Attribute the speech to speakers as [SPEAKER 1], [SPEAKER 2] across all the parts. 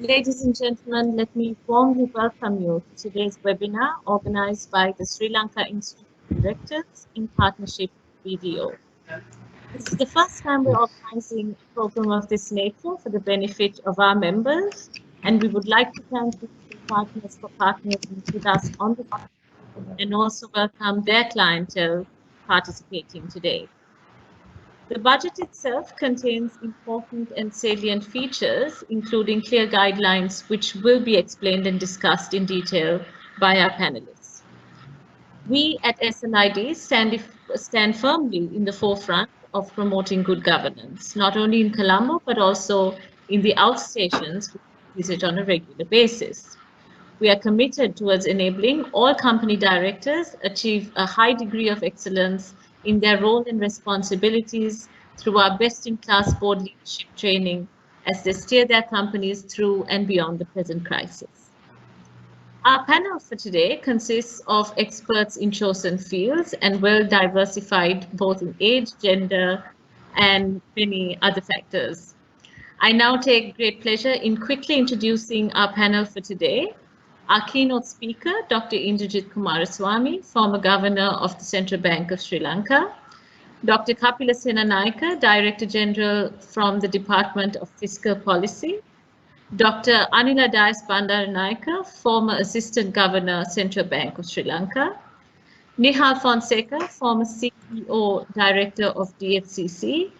[SPEAKER 1] Ladies and gentlemen, let me warmly welcome you to today's webinar organized by the Sri Lanka Institute of Directors in partnership with BDO. This is the first time we're organizing a program of this nature for the benefit of our members, and we would like to thank the partners for partnering with us on the and also welcome their clientele participating today. The budget itself contains important and salient features, including clear guidelines, which will be explained and discussed in detail by our panelists. We at SLID stand firmly in the forefront of promoting good governance, not only in Colombo, but also in the outstations we visit on a regular basis. We are committed towards enabling all company directors achieve a high degree of excellence in their role and responsibilities through our best-in-class board leadership training as they steer their companies through and beyond the present crisis. Our panel for today consists of experts in chosen fields and well diversified both in age, gender, and many other factors. I now take great pleasure in quickly introducing our panel for today. Our keynote speaker, Dr. Indrajit Kumaraswamy, former Governor of the Central Bank of Sri Lanka. Dr. Kapila Senanaika, Director General from the Department of Fiscal Policy. Dr. Anila Dias Bandaranaike, former Assistant Governor, Central Bank of Sri Lanka. Nihal Fonseca, former CEO, Director of DFCC.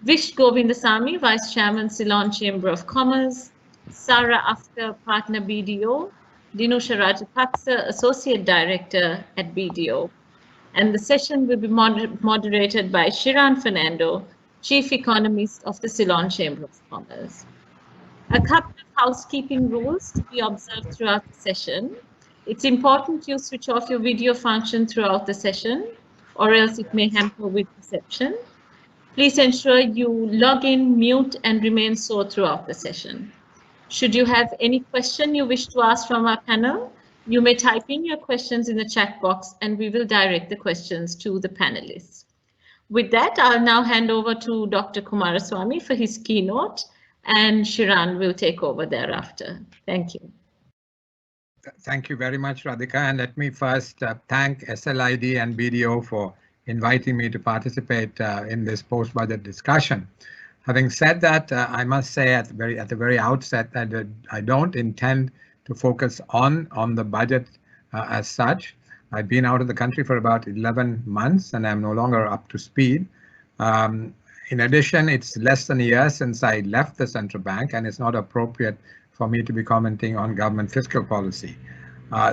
[SPEAKER 1] Vish Govindasamy, Vice Chairman, Ceylon Chamber of Commerce. Sarah After, Partner BDO. Dinusha Rajapaksa, Associate Director at BDO. And the session will be moderated by Shiran Fernando, Chief Economist of the Ceylon Chamber of Commerce. A couple of housekeeping rules to be observed throughout the session. It's important you switch off your video function throughout the session, or else it may hamper with reception. Please ensure you log in, mute, and remain so throughout the session. Should you have any question you wish to ask from our panel, you may type in your questions in the chat box and we will direct the questions to the panelists. With that, I'll now hand over to Dr. Kumaraswamy for his keynote, and Shiran will take over thereafter. Thank you.
[SPEAKER 2] Thank you very much, Radhika. And let me first thank SLID and BDO for inviting me to participate in this post-budget discussion. Having said that, I must say at the very outset that I don't intend to focus on the budget as such. I've been out of the country for about 11 months and I'm no longer up to speed. In addition, it's less than a year since I left the central bank, and it's not appropriate for me to be commenting on government fiscal policy.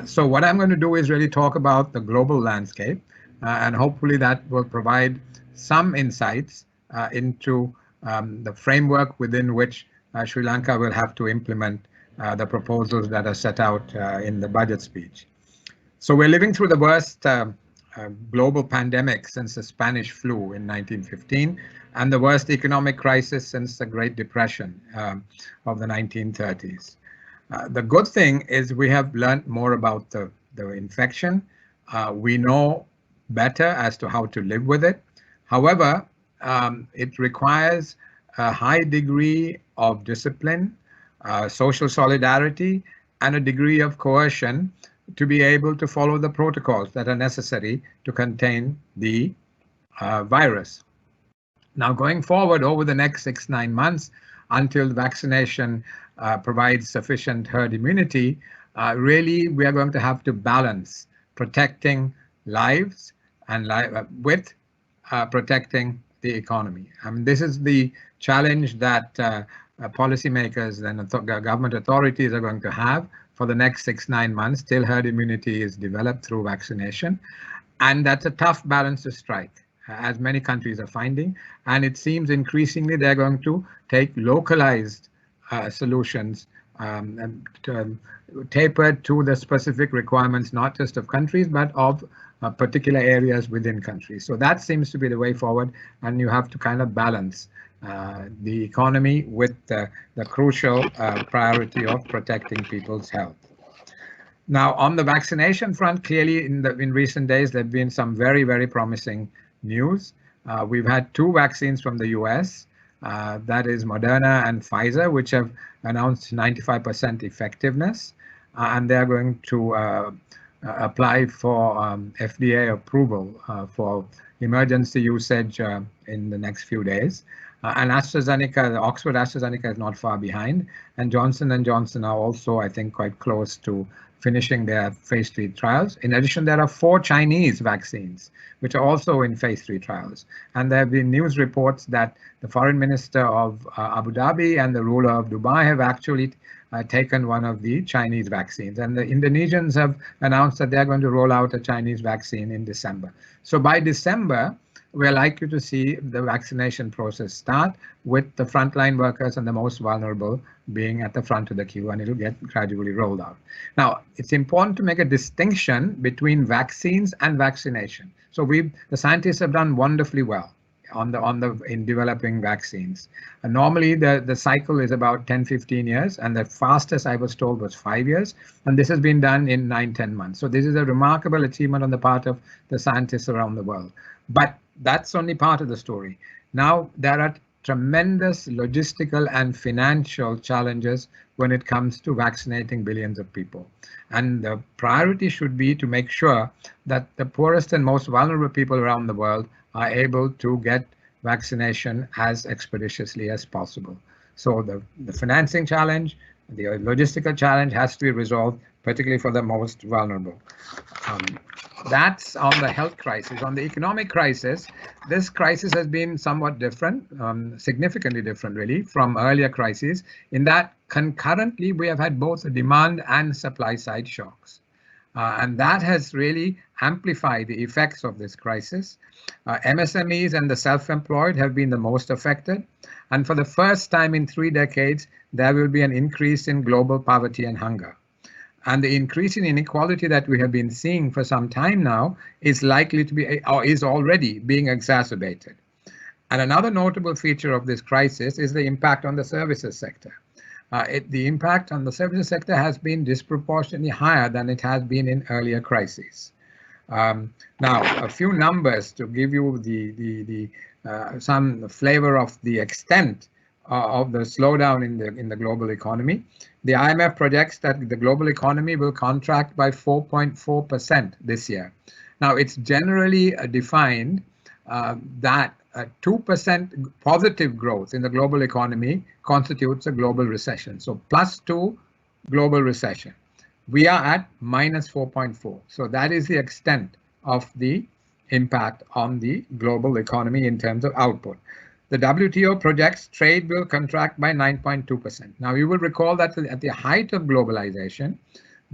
[SPEAKER 2] So what I'm going to do is really talk about the global landscape, and hopefully that will provide some insights into the framework within which Sri Lanka will have to implement the proposals that are set out in the budget speech. So we're living through the worst global pandemic since the Spanish flu in 1915 and the worst economic crisis since the Great Depression of the 1930s. The good thing is we have learned more about the infection. We know better as to how to live with it. However, it requires a high degree of discipline, social solidarity, and a degree of coercion to be able to follow the protocols that are necessary to contain the virus. Now, going forward over the next 6-9 months, until the vaccination provides sufficient herd immunity, really we are going to have to balance protecting lives and with protecting the economy. I mean, this is the challenge that policymakers and government authorities are going to have for the next 6-9 months till herd immunity is developed through vaccination. And that's a tough balance to strike, as many countries are finding. And it seems increasingly they're going to take localized solutions tapered to the specific requirements, not just of countries, but of particular areas within countries. So that seems to be the way forward. And you have to kind of balance the economy with the crucial priority of protecting people's health. Now, on the vaccination front, clearly in recent days, there have been some very, very promising news. We've had 2 vaccines from the US. that is Moderna and Pfizer, which have announced 95% effectiveness, and they are going to apply for FDA approval for emergency usage in the next few days. And AstraZeneca, the Oxford AstraZeneca is not far behind, and Johnson & Johnson are also, I think, quite close to finishing their phase 3 trials. In addition, there are 4 Chinese vaccines, which are also in phase 3 trials. And there have been news reports that the foreign minister of Abu Dhabi and the ruler of Dubai have actually taken one of the Chinese vaccines. And the Indonesians have announced that they're going to roll out a Chinese vaccine in December. So by December, we're likely to see the vaccination process start, with the frontline workers and the most vulnerable being at the front of the queue, and it'll get gradually rolled out. Now, it's important to make a distinction between vaccines and vaccination. So the scientists have done wonderfully well in developing vaccines. And normally the cycle is about 10-15 years, and the fastest I was told was 5 years, and this has been done in 9-10 months. So this is a remarkable achievement on the part of the scientists around the world. But that's only part of the story. Now there are tremendous logistical and financial challenges when it comes to vaccinating billions of people. And the priority should be to make sure that the poorest and most vulnerable people around the world are able to get vaccination as expeditiously as possible. So the financing challenge, the logistical challenge has to be resolved, particularly for the most vulnerable. That's on the health crisis. On the economic crisis, this crisis has been somewhat different, significantly different really, from earlier crises, in that concurrently we have had both demand and supply side shocks. And that has really amplified the effects of this crisis. MSMEs and the self-employed have been the most affected. And for the first time in 3 decades, there will be an increase in global poverty and hunger. And the increase in inequality that we have been seeing for some time now is likely to be, or is already being exacerbated. And another notable feature of this crisis is the impact on the services sector. The impact on the services sector has been disproportionately higher than it has been in earlier crises. Now, a few numbers to give you some flavor of the extent of the slowdown in the global economy. The IMF projects that the global economy will contract by 4.4% this year. Now, it's generally defined that 2% positive growth in the global economy constitutes a global recession. So +2 global recession. We are at -4.4. So that is the extent of the impact on the global economy in terms of output. The WTO projects trade will contract by 9.2%. Now, you will recall that at the height of globalization,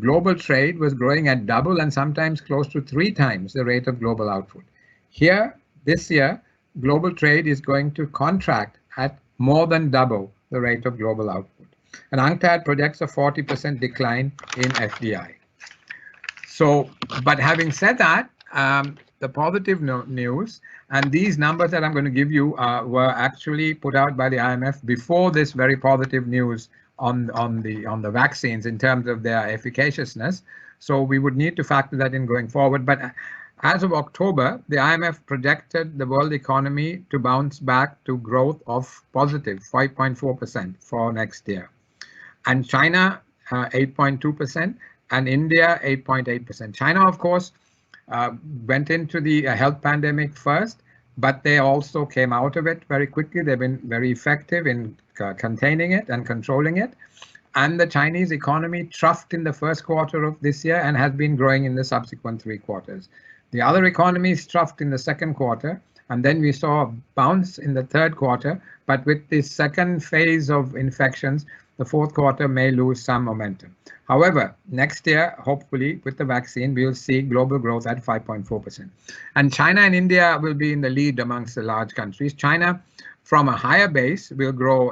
[SPEAKER 2] global trade was growing at double and sometimes close to 3 times the rate of global output. Here, this year, global trade is going to contract at more than double the rate of global output. And UNCTAD projects a 40% decline in FDI. So, but having said that, the positive news, and these numbers that I'm going to give you were actually put out by the IMF before this very positive news on the vaccines in terms of their efficaciousness. So we would need to factor that in going forward. But as of October, the IMF projected the world economy to bounce back to growth of positive 5.4% for next year. And China 8.2% and India 8.8%. China, of course, went into the health pandemic first, but they also came out of it very quickly. They've been very effective in containing it and controlling it. And the Chinese economy troughed in the first quarter of this year and has been growing in the subsequent 3 quarters. The other economies troughed in the second quarter, and then we saw a bounce in the third quarter. But with the second phase of infections, the fourth quarter may lose some momentum. However, next year, hopefully, with the vaccine, we will see global growth at 5.4%. And China and India will be in the lead amongst the large countries. China, from a higher base, will grow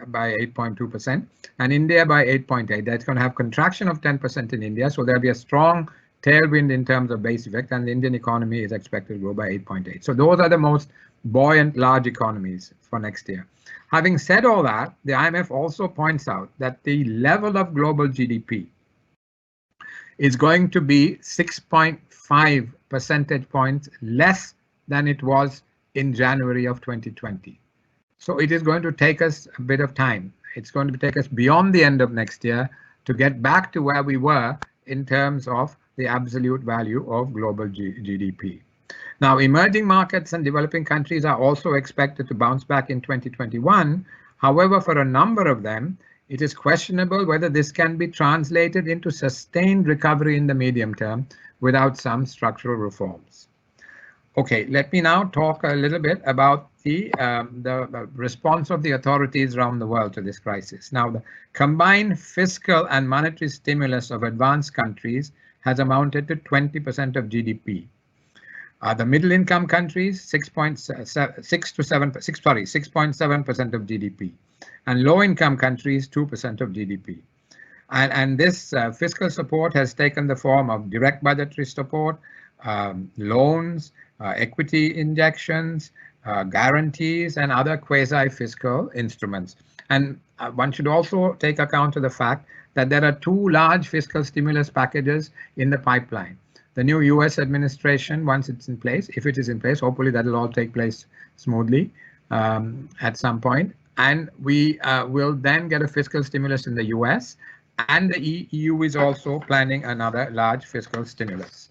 [SPEAKER 2] by 8.2%, and India by 8.8%. That's going to have contraction of 10% in India, so there'll be a strong tailwind in terms of base effect, and the Indian economy is expected to grow by 8.8%. So those are the most buoyant large economies for next year. Having said all that, the IMF also points out that the level of global GDP is going to be 6.5 percentage points less than it was in January of 2020. So it is going to take us a bit of time. It's going to take us beyond the end of next year to get back to where we were in terms of the absolute value of global GDP. Now, emerging markets and developing countries are also expected to bounce back in 2021. However, for a number of them, it is questionable whether this can be translated into sustained recovery in the medium term without some structural reforms. Okay, let me now talk a little bit about the response of the authorities around the world to this crisis. Now, the combined fiscal and monetary stimulus of advanced countries has amounted to 20% of GDP. The middle-income countries, 6.7% of GDP, and low-income countries, 2% of GDP. And this fiscal support has taken the form of direct budgetary support, loans, equity injections, guarantees, and other quasi-fiscal instruments. And one should also take account of the fact that there are two large fiscal stimulus packages in the pipeline. The new US administration, once it's in place, if it is in place, hopefully that will all take place smoothly at some point. And we will then get a fiscal stimulus in the US, and the EU is also planning another large fiscal stimulus.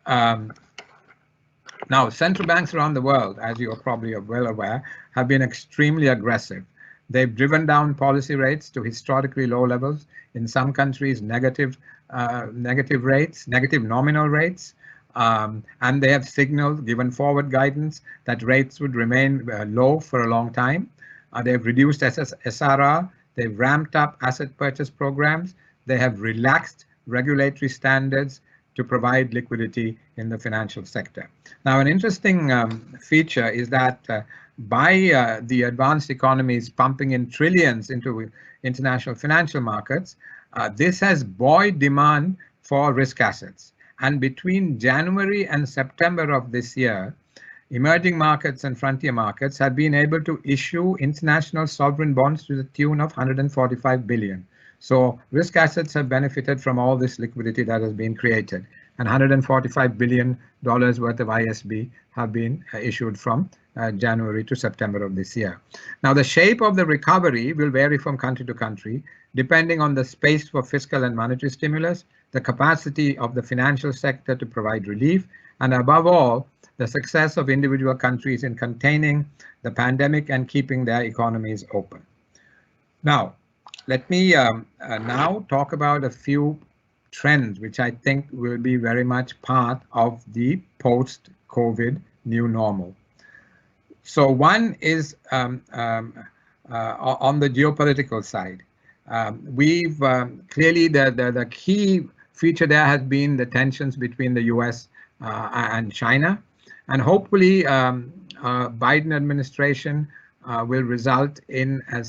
[SPEAKER 2] Now, central banks around the world, as you are probably well aware, have been extremely aggressive. They've driven down policy rates to historically low levels. In some countries, negative rates, negative nominal rates, and they have signaled, given forward guidance, that rates would remain low for a long time. They've reduced SRR, they've ramped up asset purchase programs, they have relaxed regulatory standards to provide liquidity in the financial sector. Now, an interesting feature is that by the advanced economies pumping in trillions into international financial markets, this has buoyed demand for risk assets. And between January and September of this year, emerging markets and frontier markets have been able to issue international sovereign bonds to the tune of 145 billion. So risk assets have benefited from all this liquidity that has been created, and $145 billion worth of ISB have been issued from January to September of this year. Now, the shape of the recovery will vary from country to country, depending on the space for fiscal and monetary stimulus, the capacity of the financial sector to provide relief, and above all, the success of individual countries in containing the pandemic and keeping their economies open. Now, let me now talk about a few trends which I think will be very much part of the post-COVID new normal. So one is on the geopolitical side. We've clearly the key feature there has been the tensions between the US and China, and hopefully Biden administration will result in a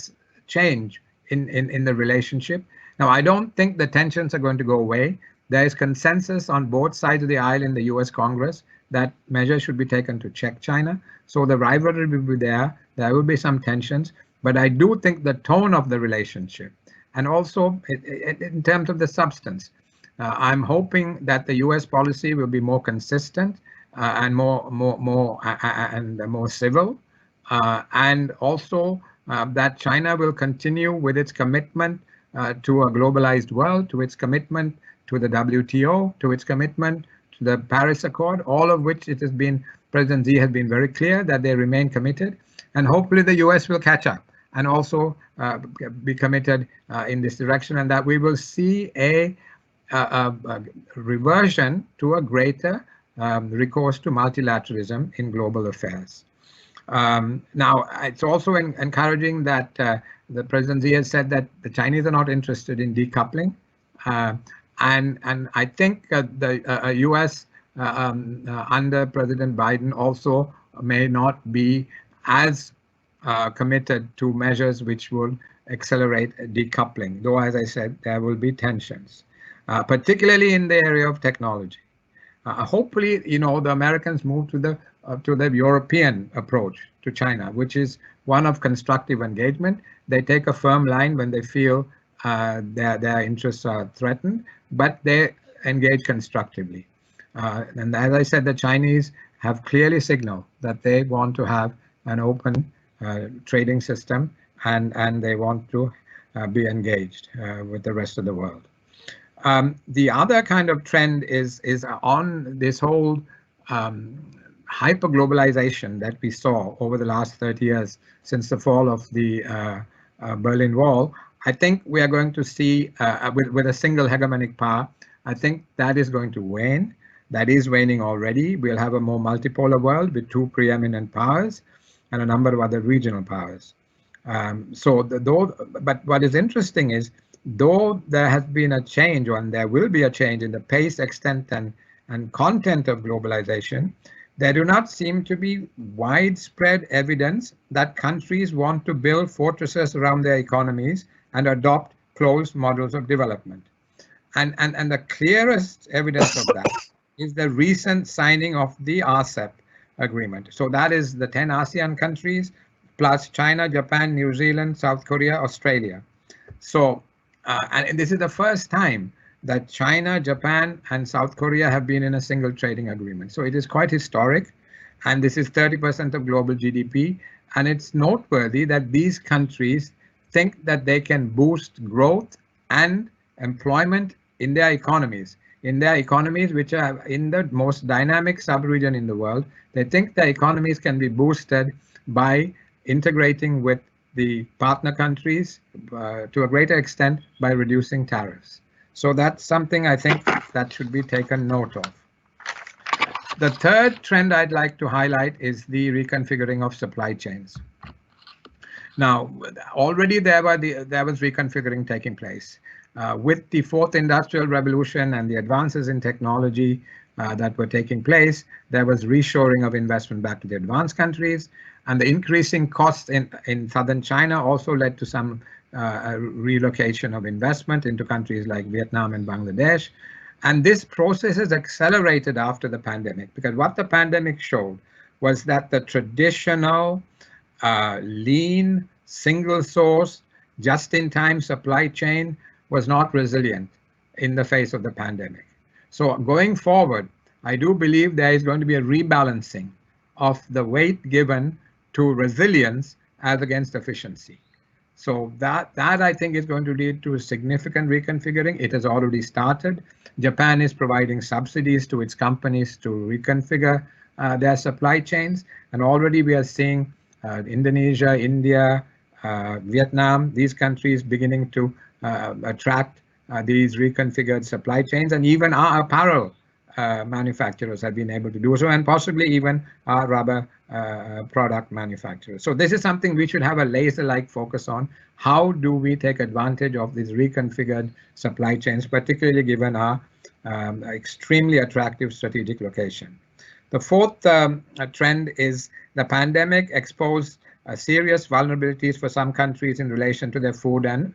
[SPEAKER 2] change in the relationship. Now, I don't think the tensions are going to go away. There is consensus on both sides of the aisle in the US Congress that measures should be taken to check China. So the rivalry will be there. There will be some tensions, but I do think the tone of the relationship, and also in terms of the substance, I'm hoping that the US policy will be more consistent and more civil, and also that China will continue with its commitment to a globalized world, to its commitment to the WTO, to its commitment to the Paris Accord, all of which it has been, President Xi has been very clear that they remain committed, and hopefully the US will catch up and also be committed in this direction, and that we will see a reversion to a greater recourse to multilateralism in global affairs. Now, it's also encouraging that the President Xi has said that the Chinese are not interested in decoupling, and I think the US under President Biden also may not be as committed to measures which will accelerate decoupling, though, as I said, there will be tensions, particularly in the area of technology. Hopefully, you know, the Americans move to the European approach to China, which is one of constructive engagement. They take a firm line when they feel their interests are threatened, but they engage constructively. And as I said, the Chinese have clearly signaled that they want to have an open trading system, and they want to be engaged with the rest of the world. The other kind of trend is on this whole hyper-globalization that we saw over the last 30 years since the fall of the Berlin Wall. I think we are going to see, with a single hegemonic power, I think that is going to wane. That is waning already. We'll have a more multipolar world with two preeminent powers and a number of other regional powers. But what is interesting is, though there has been a change, and there will be a change in the pace, extent, and content of globalization, there do not seem to be widespread evidence that countries want to build fortresses around their economies and adopt closed models of development. And the clearest evidence of that is the recent signing of the RCEP agreement. So that is the 10 ASEAN countries, plus China, Japan, New Zealand, South Korea, Australia. So, and this is the first time that China, Japan, and South Korea have been in a single trading agreement. So it is quite historic, and this is 30% of global GDP. And it's noteworthy that these countries think that they can boost growth and employment in their economies. In their economies, which are in the most dynamic sub-region in the world, they think their economies can be boosted by integrating with the partner countries to a greater extent by reducing tariffs. So that's something I think that should be taken note of. The third trend I'd like to highlight is the reconfiguring of supply chains. Now, already there was reconfiguring taking place. With the fourth industrial revolution and the advances in technology that were taking place, there was reshoring of investment back to the advanced countries, and the increasing costs in southern China also led to some relocation of investment into countries like Vietnam and Bangladesh. And this process is accelerated after the pandemic, because what the pandemic showed was that the traditional lean, single source, just-in-time supply chain was not resilient in the face of the pandemic. So going forward, I do believe there is going to be a rebalancing of the weight given to resilience as against efficiency. So that I think is going to lead to a significant reconfiguring. It has already started. Japan is providing subsidies to its companies to reconfigure their supply chains. And already we are seeing Indonesia, India, Vietnam, these countries beginning to attract these reconfigured supply chains, and even our apparel manufacturers have been able to do so, and possibly even our rubber product manufacturers. So this is something we should have a laser-like focus on. How do we take advantage of these reconfigured supply chains, particularly given our extremely attractive strategic location? The fourth trend is the pandemic exposed serious vulnerabilities for some countries in relation to their food and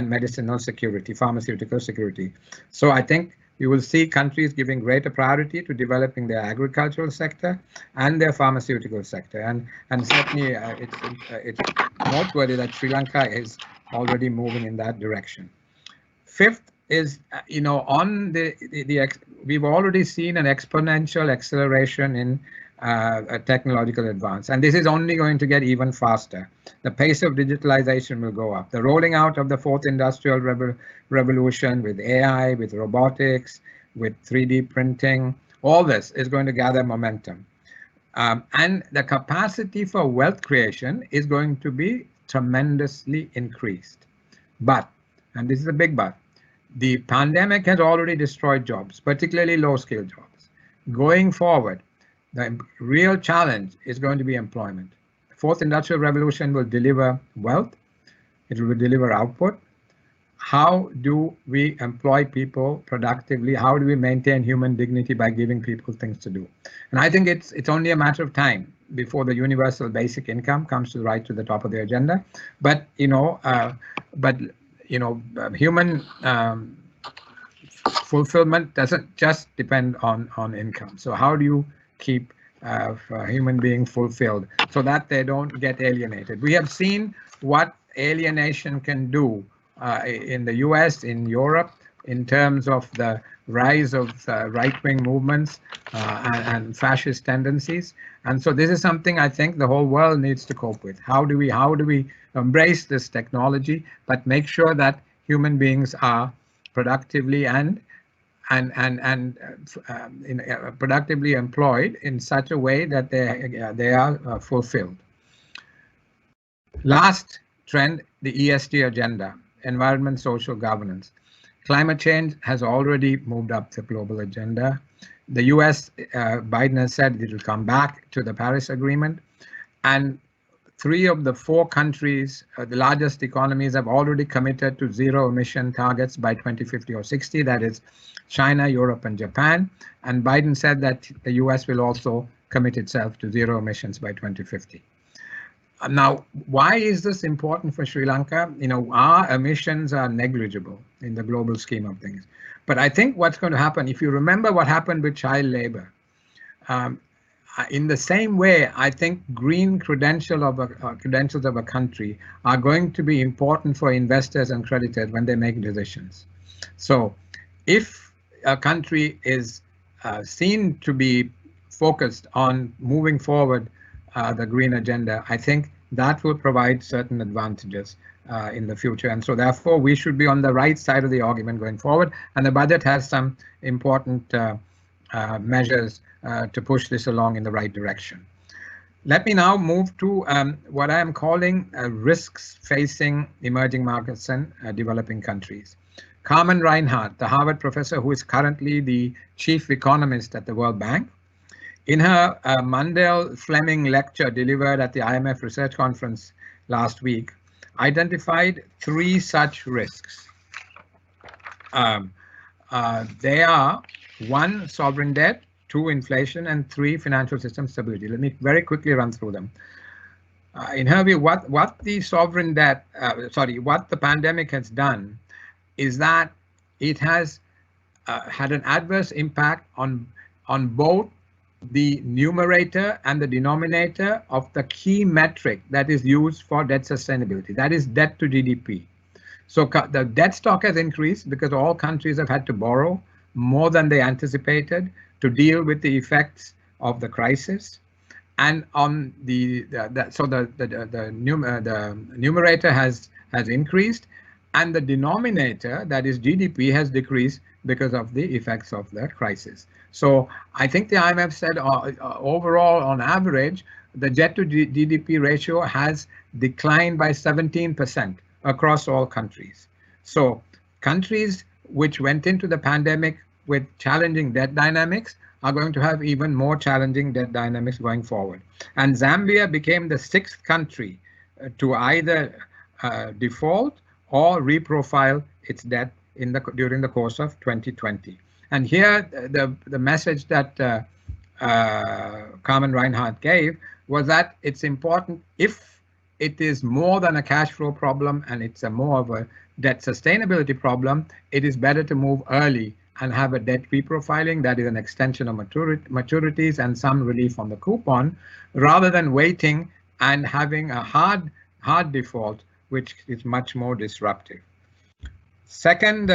[SPEAKER 2] medicinal security, pharmaceutical security. So I think you will see countries giving greater priority to developing their agricultural sector and their pharmaceutical sector. And certainly it's noteworthy that Sri Lanka is already moving in that direction. Fifth is, on we've already seen an exponential acceleration in technological advance, and this is only going to get even faster. The pace of digitalization will go up. The rolling out of the fourth industrial revolution with AI, with robotics, with 3D printing, all this is going to gather momentum. And the capacity for wealth creation is going to be tremendously increased. But, and this is a big but, the pandemic has already destroyed jobs, particularly low-skilled jobs. Going forward, the real challenge is going to be employment. The fourth industrial revolution will deliver wealth. It will deliver output. How do we employ people productively? How do we maintain human dignity by giving people things to do? And I think it's only a matter of time before the universal basic income comes right to the top of the agenda. But human fulfillment doesn't just depend on income. So how do you keep human beings fulfilled so that they don't get alienated? We have seen what alienation can do in the US, in Europe, in terms of the rise of right-wing movements and fascist tendencies. And so this is something I think the whole world needs to cope with. How do we embrace this technology, but make sure that human beings are productively productively employed in such a way that they are fulfilled. Last trend, the ESG agenda, environment, social governance. Climate change has already moved up the global agenda. The US, Biden has said it will come back to the Paris Agreement, and 3 of the 4 countries, the largest economies, have already committed to zero emission targets by 2050 or 60. That is China, Europe, and Japan. And Biden said that the US will also commit itself to zero emissions by 2050. Now, why is this important for Sri Lanka? You know, our emissions are negligible in the global scheme of things. But I think what's going to happen, if you remember what happened with child labor, in the same way, I think green credentials of a country are going to be important for investors and creditors when they make decisions. So if a country is seen to be focused on moving forward the green agenda, I think that will provide certain advantages in the future. And so therefore, we should be on the right side of the argument going forward. And the budget has some important measures to push this along in the right direction. Let me now move to what I am calling risks facing emerging markets and developing countries. Carmen Reinhardt, the Harvard professor who is currently the chief economist at the World Bank, in her Mundell-Fleming lecture delivered at the IMF Research Conference last week, identified 3 such risks. They are 1, sovereign debt, 2, inflation, and 3, financial system stability. Let me very quickly run through them. In her view, what the sovereign debt, what the pandemic has done is that it has had an adverse impact on both the numerator and the denominator of the key metric that is used for debt sustainability, that is debt to GDP. So the debt stock has increased because all countries have had to borrow more than they anticipated to deal with the effects of the crisis. And on the numerator has increased, and the denominator, that is GDP, has decreased because of the effects of the crisis. So I think the IMF said overall, on average, the debt to GDP ratio has declined by 17% across all countries. So countries which went into the pandemic with challenging debt dynamics are going to have even more challenging debt dynamics going forward. And Zambia became the 6th country to either default or reprofile its debt during the course of 2020. And here, the message that Carmen Reinhardt gave was that it's important, if it is more than a cash flow problem and it's more of a debt sustainability problem, it is better to move early and have a debt reprofiling, that is an extension of maturities and some relief on the coupon, rather than waiting and having a hard default, which is much more disruptive. Second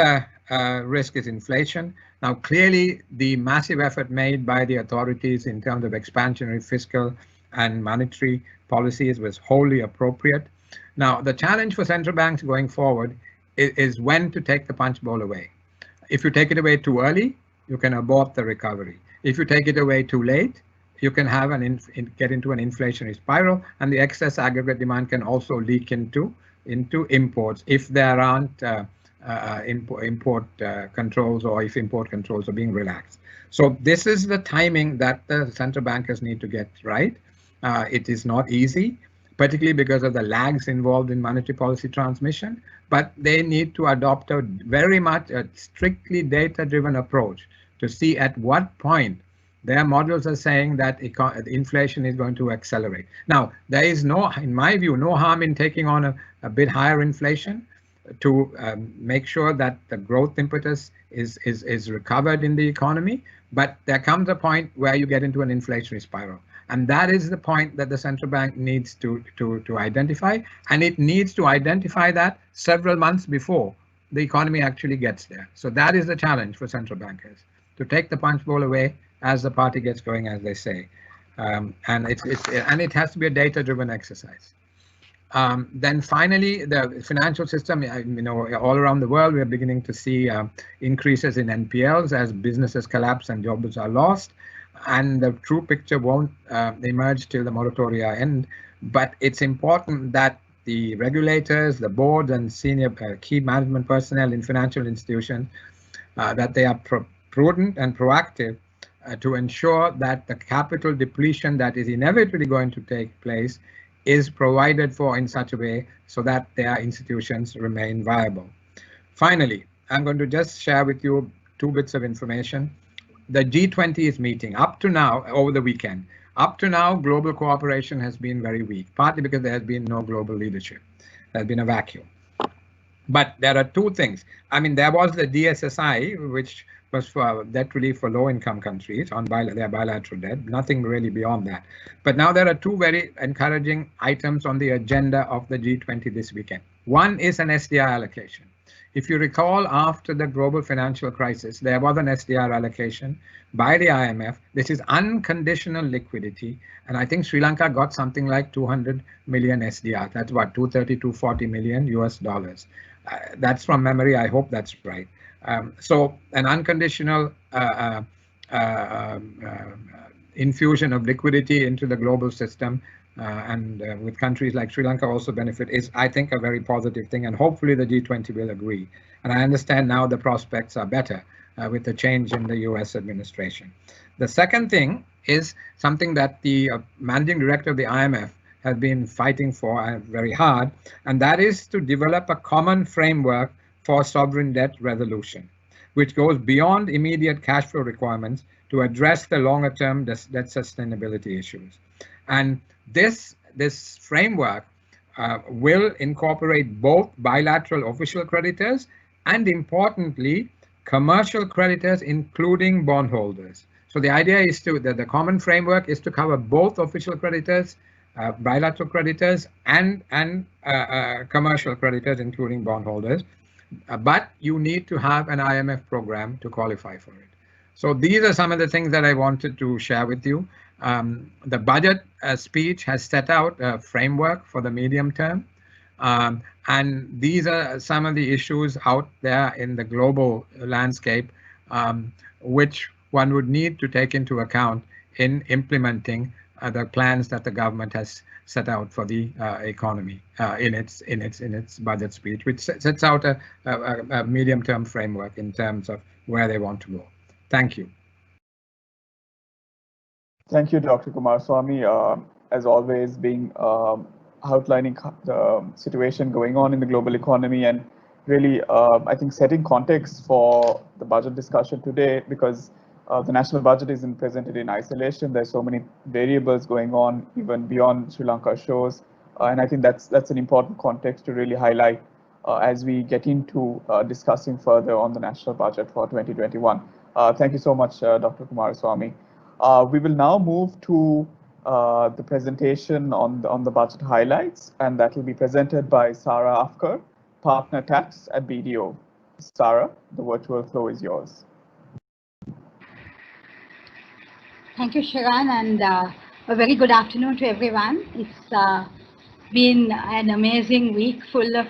[SPEAKER 2] risk is inflation. Now, clearly, the massive effort made by the authorities in terms of expansionary fiscal and monetary policies was wholly appropriate. Now, the challenge for central banks going forward is when to take the punch bowl away. If you take it away too early, you can abort the recovery. If you take it away too late, you can have get into an inflationary spiral, and the excess aggregate demand can also leak into imports if there aren't import controls, or if import controls are being relaxed. So this is the timing that the central bankers need to get right. It is not easy, particularly because of the lags involved in monetary policy transmission, but they need to adopt a very much a strictly data-driven approach to see at what point their models are saying that inflation is going to accelerate. Now, there is in my view, no harm in taking on a bit higher inflation to make sure that the growth impetus is recovered in the economy, but there comes a point where you get into an inflationary spiral. And that is the point that the central bank needs to identify, and it needs to identify that several months before the economy actually gets there. So that is the challenge for central bankers, to take the punch bowl away as the party gets going, as they say. And it has to be a data-driven exercise. Then finally, the financial system, all around the world, we're beginning to see increases in NPLs as businesses collapse and jobs are lost. And the true picture won't emerge till the moratoria end. But it's important that the regulators, the boards, and senior key management personnel in financial institutions, that they are prudent and proactive to ensure that the capital depletion that is inevitably going to take place is provided for in such a way so that their institutions remain viable. Finally, I'm going to just share with you 2 bits of information. The G20 is meeting up to now over the weekend. Up to now, global cooperation has been very weak, partly because there has been no global leadership. There's been a vacuum. But there are 2 things. I mean, there was the DSSI, which was for debt relief for low-income countries on their bilateral debt, nothing really beyond that. But now there are 2 very encouraging items on the agenda of the G20 this weekend. One is an SDR allocation. If you recall, after the global financial crisis, there was an SDR allocation by the IMF. This is unconditional liquidity. And I think Sri Lanka got something like 200 million SDR. That's what, 230, 240 million US dollars. That's from memory. I hope that's right. So an unconditional infusion of liquidity into the global system and with countries like Sri Lanka also benefit is, I think, a very positive thing, and hopefully the G20 will agree. And I understand now the prospects are better with the change in the US administration. The second thing is something that the managing director of the IMF has been fighting for very hard, and that is to develop a common framework for sovereign debt resolution, which goes beyond immediate cash flow requirements to address the longer-term debt sustainability issues. And this framework will incorporate both bilateral official creditors and, importantly, commercial creditors, including bondholders. So the idea is that the common framework is to cover both official creditors, bilateral creditors, and commercial creditors, including bondholders. But you need to have an IMF program to qualify for it. So these are some of the things that I wanted to share with you. The budget speech has set out a framework for the medium term. And these are some of the issues out there in the global landscape, which one would need to take into account in implementing the plans that the government has set out for the economy in its budget speech, which sets out a medium-term framework in terms of where they want to go. Thank you.
[SPEAKER 3] Thank you, Dr. Kumaraswamy, as always, being outlining the situation going on in the global economy and really, I think, setting context for the budget discussion today, because the national budget isn't presented in isolation. There's so many variables going on, even beyond Sri Lanka shores. And I think that's an important context to really highlight as we get into discussing further on the national budget for 2021. Thank you so much, Dr. Kumaraswamy. We will now move to the presentation on the budget highlights, and that will be presented by Sarah Afkar, Partner Tax at BDO. Sarah, the virtual floor is yours.
[SPEAKER 4] Thank you, Sharan, and a very good afternoon to everyone. It's been an amazing week full of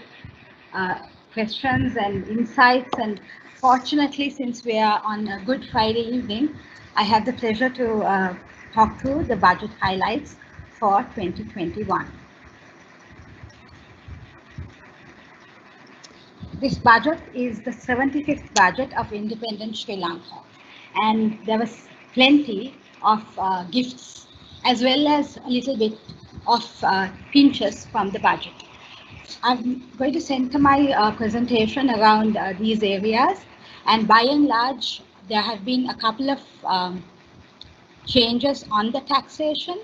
[SPEAKER 4] questions and insights, and fortunately, since we are on a Good Friday evening, I had the pleasure to talk through the budget highlights for 2021. This budget is the 75th budget of independent Sri Lanka, and there was plenty of gifts as well as a little bit of pinches from the budget. I'm going to center my presentation around these areas, and by and large, there have been a couple of changes on the taxation,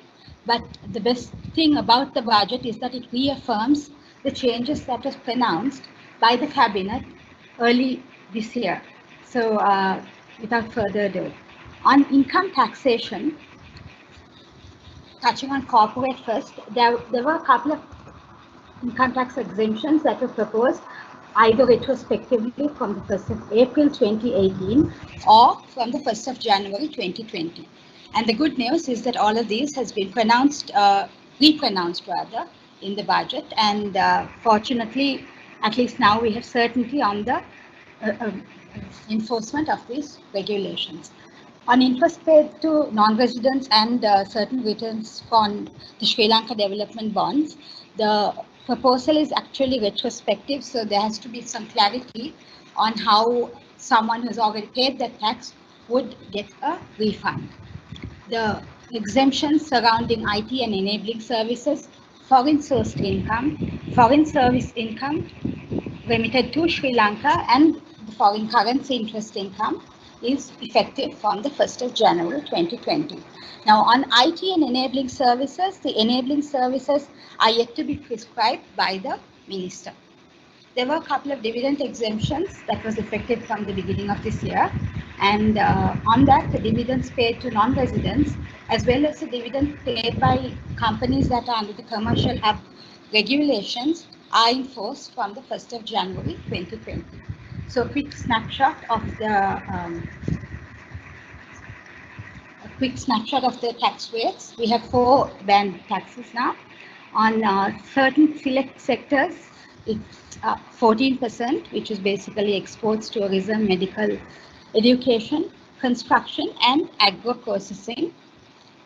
[SPEAKER 4] but the best thing about the budget is that it reaffirms the changes that was pronounced by the cabinet early this year. So without further ado, on income taxation, touching on corporate first, there were a couple of income tax exemptions that were proposed, either retrospectively from the 1st of April 2018 or from the 1st of January 2020. And the good news is that all of these has been repronounced rather, in the budget. And fortunately, at least now we have certainty on the enforcement of these regulations. On interest paid to non-residents and certain returns on the Sri Lanka development bonds, the proposal is actually retrospective, so there has to be some clarity on how someone who's already paid that tax would get a refund. The exemptions surrounding IT and enabling services, foreign sourced income, foreign service income remitted to Sri Lanka, and the foreign currency interest income is effective from the 1st of January 2020. Now, on IT and enabling services, the enabling services are yet to be prescribed by the minister. There were a couple of dividend exemptions that was effective from the beginning of this year. And on that, the dividends paid to non-residents, as well as the dividend paid by companies that are under the commercial hub regulations, are enforced from the 1st of January 2020. So a quick snapshot of the tax rates. We have 4 band taxes now. On certain select sectors, it's 14%, which is basically exports, tourism, medical, education, construction, and agro-processing.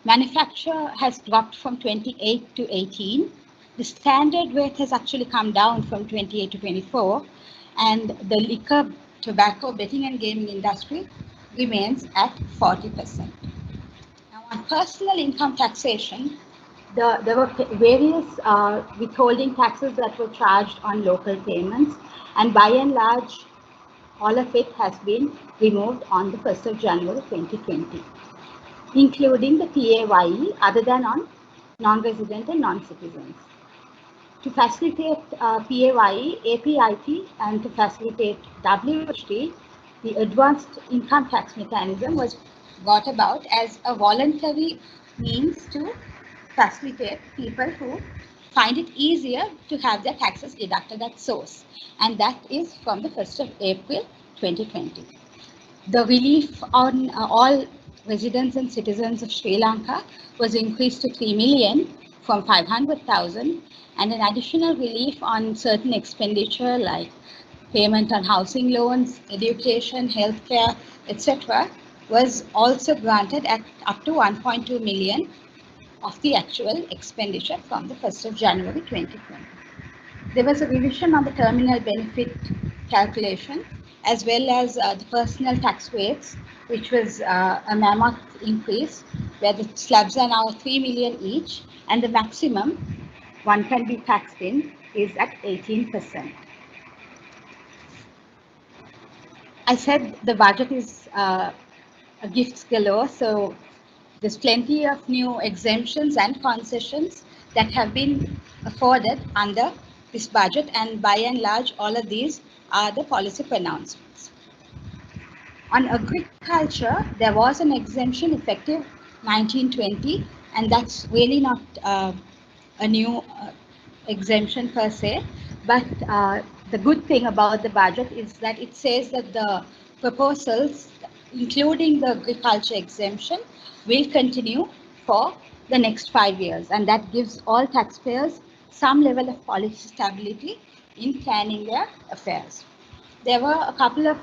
[SPEAKER 4] Manufacture has dropped from 28 to 18. The standard rate has actually come down from 28 to 24, and the liquor, tobacco, betting and gaming industry remains at 40%. Now, on personal income taxation, there were various withholding taxes that were charged on local payments, and by and large, all of it has been removed on the 1st of January 2020, including the PAYE, other than on non-resident and non-citizens. To facilitate PAYE, APIT, and to facilitate WHT, the advanced income tax mechanism was brought about as a voluntary means to facilitate people who find it easier to have their taxes deducted at source, and that is from the 1st of April 2020. The relief on all residents and citizens of Sri Lanka was increased to 3 million from 500,000, and an additional relief on certain expenditure like payment on housing loans, education, healthcare, etc. was also granted at up to 1.2 million of the actual expenditure from the 1st of January 2020. There was a revision on the terminal benefit calculation, as well as the personal tax rates, which was a mammoth increase, where the slabs are now 3 million each, and the maximum one can be taxed in is at 18%. I said the budget is a gifts galore, so there's plenty of new exemptions and concessions that have been afforded under this budget, and by and large, all of these are the policy pronouncements. On agriculture, there was an exemption effective 1920, and that's really not a new exemption per se, but the good thing about the budget is that it says that the proposals, including the agriculture exemption, will continue for the next 5 years, and that gives all taxpayers some level of policy stability in planning their affairs. There were a couple of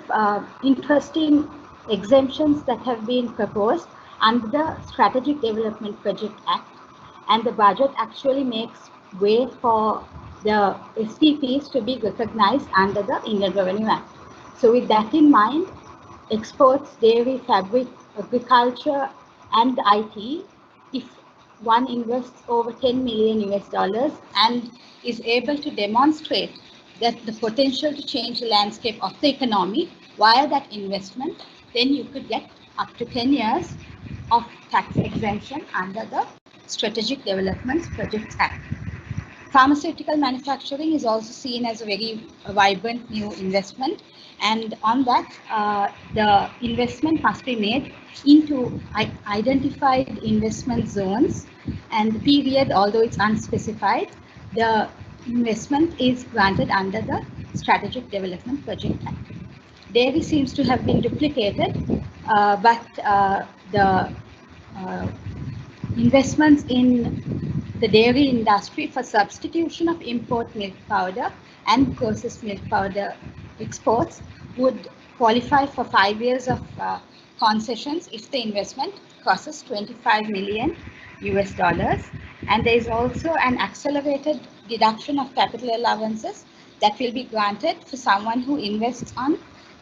[SPEAKER 4] interesting exemptions that have been proposed under the Strategic Development Project Act, and the budget actually makes way for the STPs to be recognized under the Indian Revenue Act. So with that in mind, exports, dairy, fabric, agriculture, and IT, if one invests over $10 million and is able to demonstrate that the potential to change the landscape of the economy via that investment, then you could get up to 10 years of tax exemption under the Strategic Development Project Act. Pharmaceutical manufacturing is also seen as a very vibrant new investment, and on that, the investment must be made into identified investment zones, and the period, although it's unspecified, the investment is granted under the Strategic Development Project Act. Dairy seems to have been duplicated, but the investments in the dairy industry for substitution of import milk powder and processed milk powder exports would qualify for 5 years of concessions if the investment crosses 25 million US dollars. And there is also an accelerated deduction of capital allowances that will be granted for someone who invests on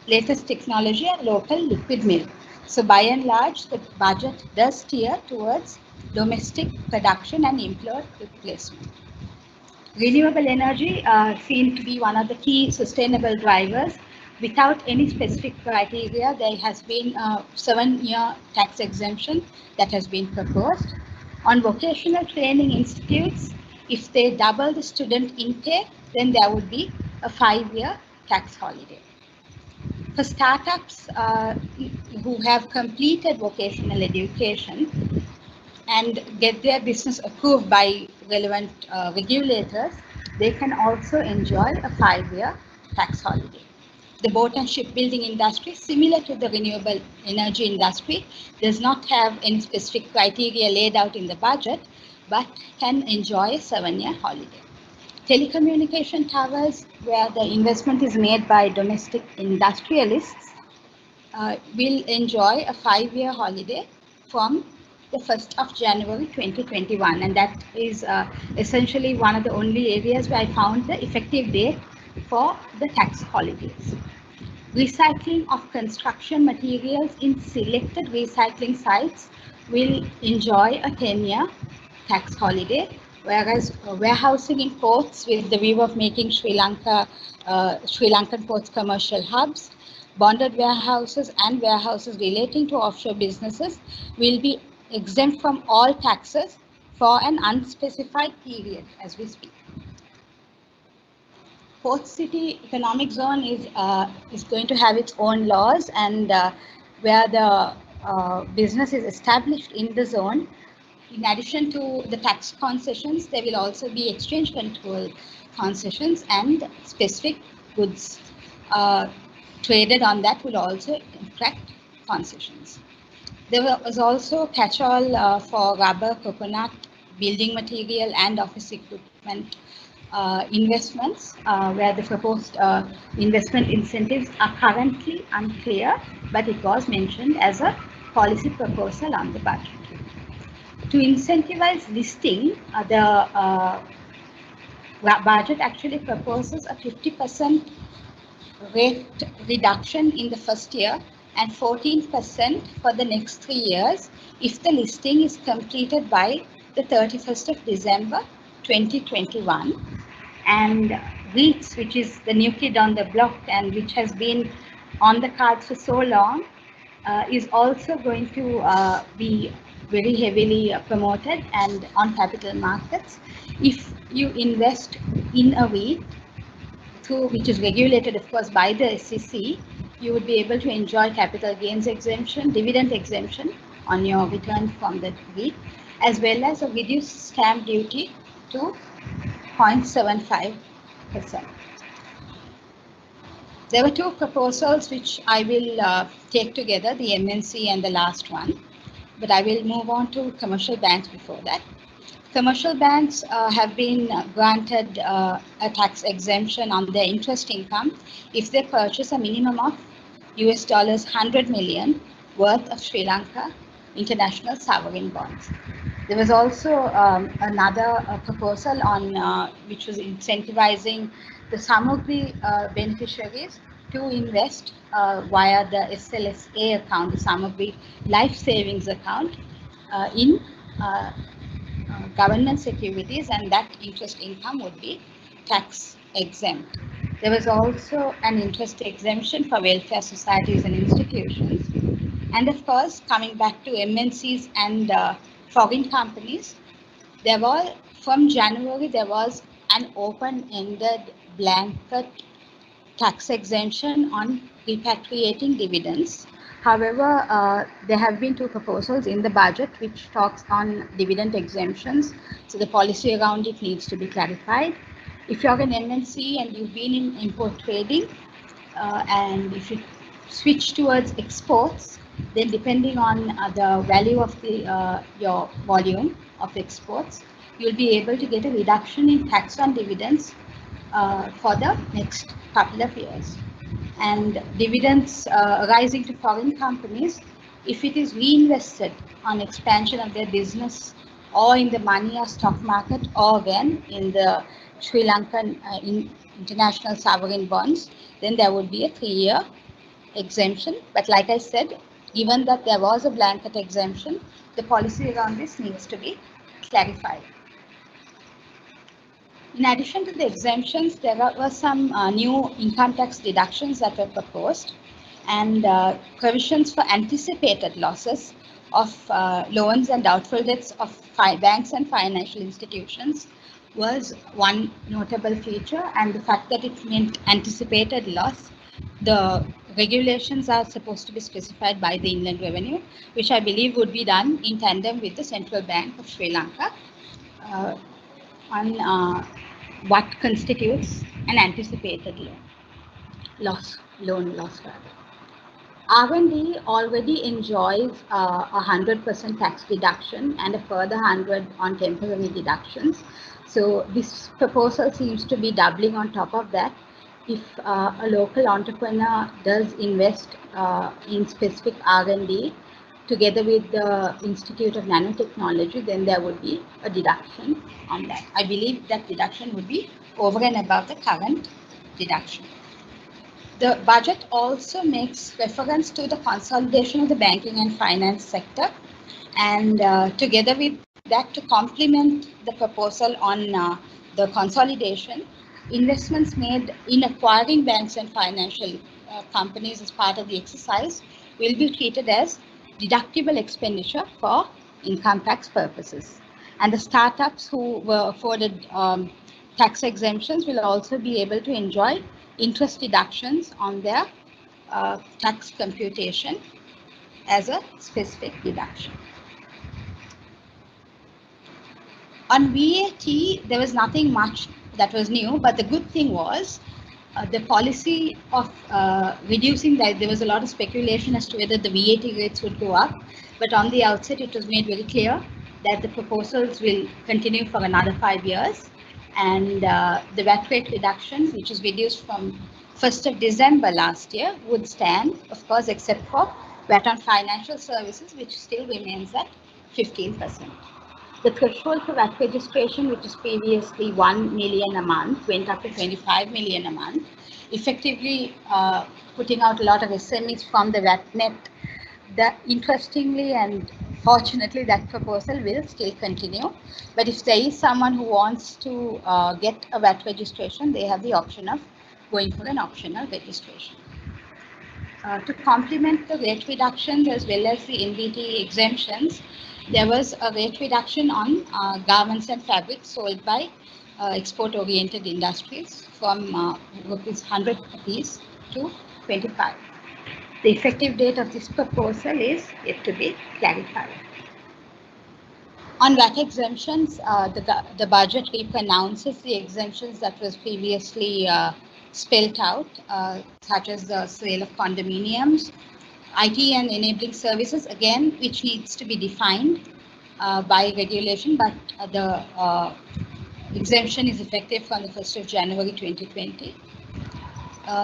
[SPEAKER 4] latest technology and local liquid milk. So by and large, the budget does steer towards domestic production and import replacement. Renewable energy seen to be one of the key sustainable drivers. Without any specific criteria, there has been a 7-year tax exemption that has been proposed. On vocational training institutes, if they double the student intake, then there would be a 5-year tax holiday. For startups who have completed vocational education and get their business approved by relevant regulators, they can also enjoy a 5-year tax holiday. The boat and shipbuilding industry, similar to the renewable energy industry, does not have any specific criteria laid out in the budget, but can enjoy a 7-year holiday. Telecommunication towers, where the investment is made by domestic industrialists, will enjoy a 5-year holiday from the 1st of January 2021, and that is essentially one of the only areas where I found the effective date for the tax holidays. Recycling of construction materials in selected recycling sites will enjoy a 10-year tax holiday, whereas warehousing in ports with the view of making Sri Lankan ports commercial hubs, bonded warehouses and warehouses relating to offshore businesses will be exempt from all taxes for an unspecified period as we speak. Port City Economic Zone is going to have its own laws, and where the business is established in the zone, in addition to the tax concessions, there will also be exchange control concessions, and specific goods traded on that will also attract concessions. There was also catch-all for rubber, coconut, building material and office equipment investments, where the proposed investment incentives are currently unclear, but it was mentioned as a policy proposal on the budget. To incentivize listing, the budget actually proposes a 50% rate reduction in the first year and 14% for the next 3 years if the listing is completed by the 31st of December 2021. And REITs, which is the new kid on the block and which has been on the cards for so long, is also going to be very heavily promoted and on capital markets. If you invest in a REIT, which is regulated, of course, by the SEC, you would be able to enjoy capital gains exemption, dividend exemption on your return from the REIT, as well as a reduced stamp duty to 0.75%. There were two proposals which I will take together, the MNC and the last one, but I will move on to commercial banks before that. Commercial banks have been granted a tax exemption on their interest income if they purchase a minimum of US dollars 100 million worth of Sri Lanka international sovereign bonds. There was also another proposal on which was incentivizing the Samugri beneficiaries to invest via the SLSA account, the Samugri Life Savings account, in government securities, and that interest income would be tax exempt. There was also an interest exemption for welfare societies and institutions. And of course, coming back to MNCs and foreign companies, from January, there was an open-ended blanket tax exemption on repatriating dividends. However, there have been two proposals in the budget which talks on dividend exemptions. So the policy around it needs to be clarified. If you're an MNC and you've been in import trading, and if you switch towards exports, then depending on the value of the your volume of exports, you'll be able to get a reduction in tax on dividends for the next couple of years. And dividends arising to foreign companies, if it is reinvested on expansion of their business or in the money or stock market, or again in the Sri Lankan international sovereign bonds, then there would be a 3-year exemption. But like I said, given that there was a blanket exemption, the policy around this needs to be clarified. In addition to the exemptions, there were some new income tax deductions that were proposed, and provisions for anticipated losses of loans and doubtful debts of banks and financial institutions was one notable feature. And the fact that it meant anticipated loss, the regulations are supposed to be specified by the Inland Revenue, which I believe would be done in tandem with the Central Bank of Sri Lanka on what constitutes an anticipated loan loss. R&D already enjoys a 100% tax deduction and a further 100 on temporary deductions. So this proposal seems to be doubling on top of that. If a local entrepreneur does invest in specific R&D together with the Institute of Nanotechnology, then there would be a deduction on that. I believe that deduction would be over and above the current deduction. The budget also makes reference to the consolidation of the banking and finance sector, and together with that, to complement the proposal on the consolidation, investments made in acquiring banks and financial companies as part of the exercise will be treated as deductible expenditure for income tax purposes. And the startups who were afforded tax exemptions will also be able to enjoy interest deductions on their tax computation as a specific deduction. On VAT, there was nothing much that was new, but the good thing was the policy of reducing that. There was a lot of speculation as to whether the VAT rates would go up, but on the outset it was made very clear that the proposals will continue for another 5 years, and the VAT rate reduction, which was reduced from 1st of December last year, would stand, of course, except for VAT on financial services, which still remains at 15%. The threshold for VAT registration, which is previously 1 million a month, went up to 25 million a month, effectively putting out a lot of SMEs from the VAT net. Interestingly and fortunately, that proposal will still continue. But if there is someone who wants to get a VAT registration, they have the option of going for an optional registration. To complement the rate reductions as well as the NBT exemptions, there was a rate reduction on garments and fabrics sold by export-oriented industries from rupees 100 rupees to 25. The effective date of this proposal is yet to be clarified. On VAT exemptions, the budget repronounces the exemptions that was previously spelled out, such as the sale of condominiums, IT and enabling services, again, which needs to be defined by regulation, but the exemption is effective from the 1st of January 2020.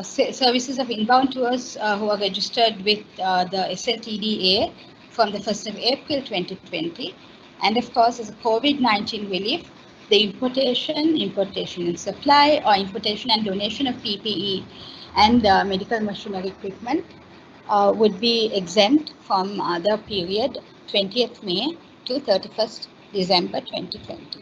[SPEAKER 4] Services of inbound tours who are registered with the SLTDA from the 1st of April 2020. And of course, as a COVID-19 relief, the importation and supply, or importation and donation of PPE and medical machinery equipment would be exempt from the period 20th May to 31st December 2020.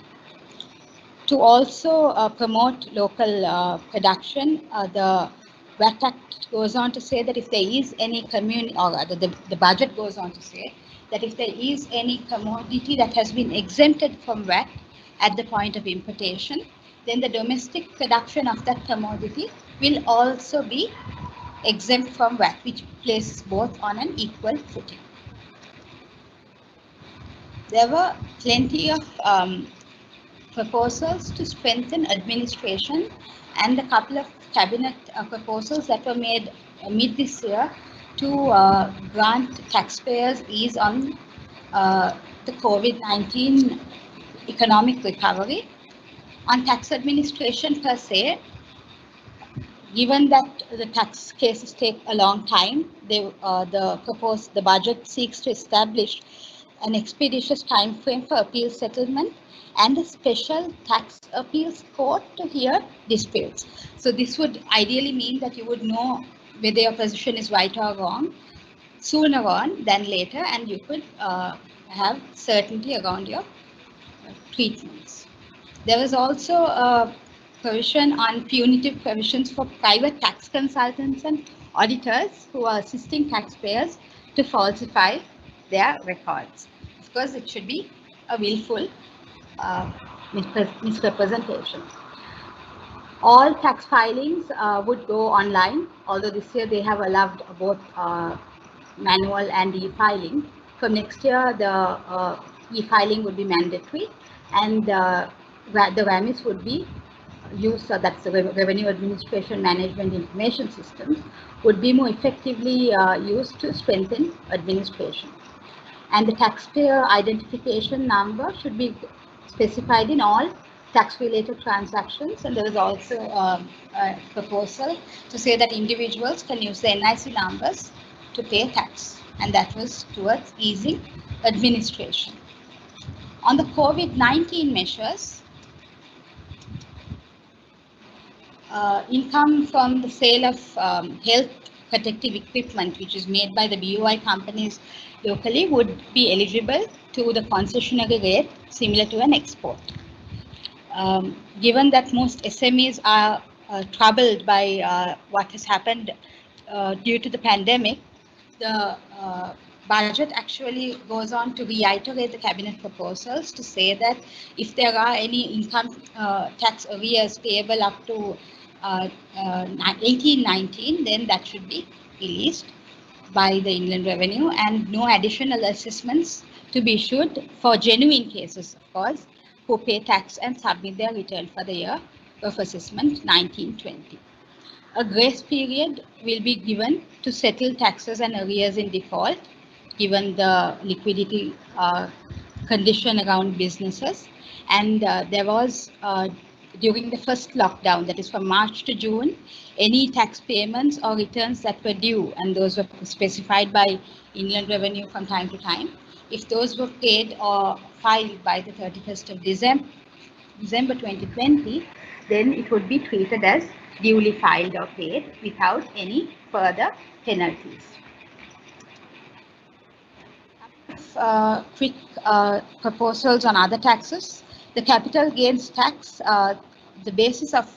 [SPEAKER 4] To also promote local production, the VAT Act goes on to say that if there is any community, or rather the budget goes on to say that if there is any commodity that has been exempted from VAT at the point of importation, then the domestic production of that commodity will also be exempt from VAT, which places both on an equal footing. There were plenty of proposals to strengthen administration, and a couple of cabinet proposals that were made mid this year to grant taxpayers ease on the COVID-19 economic recovery. On tax administration per se, given that the tax cases take a long time, the budget seeks to establish an expeditious time frame for appeal settlement and a special tax appeals court to hear disputes. So this would ideally mean that you would know whether your position is right or wrong sooner on than later, and you could have certainty around your treatments. There was also a provision on punitive provisions for private tax consultants and auditors who are assisting taxpayers to falsify their records. Of course, it should be a willful misrepresentation. All tax filings would go online, although this year they have allowed both manual and e-filing. From next year, the e-filing would be mandatory, and the RAMIS would be used, so that's the Revenue Administration Management Information Systems, would be more effectively used to strengthen administration. And the taxpayer identification number should be specified in all tax-related transactions, and there is also a proposal to say that individuals can use the NIC numbers to pay tax, and that was towards easing administration. On the COVID-19 measures, income from the sale of health protective equipment, which is made by the BOI companies locally, would be eligible to the concessionary rate similar to an export. Given that most SMEs are troubled by what has happened due to the pandemic, the budget actually goes on to reiterate the cabinet proposals to say that if there are any income tax arrears payable up to 18-19, then that should be released by the Inland Revenue, and no additional assessments to be issued for genuine cases, of course, who pay tax and submit their return for the year of assessment 19-20. A grace period will be given to settle taxes and arrears in default, given the liquidity condition around businesses. And there was, during the first lockdown, that is from March to June, any tax payments or returns that were due, and those were specified by Inland Revenue from time to time, if those were paid or filed by the 31st of December 2020, then it would be treated as duly filed or paid without any further penalties. Quick proposals on other taxes. The capital gains tax, the basis of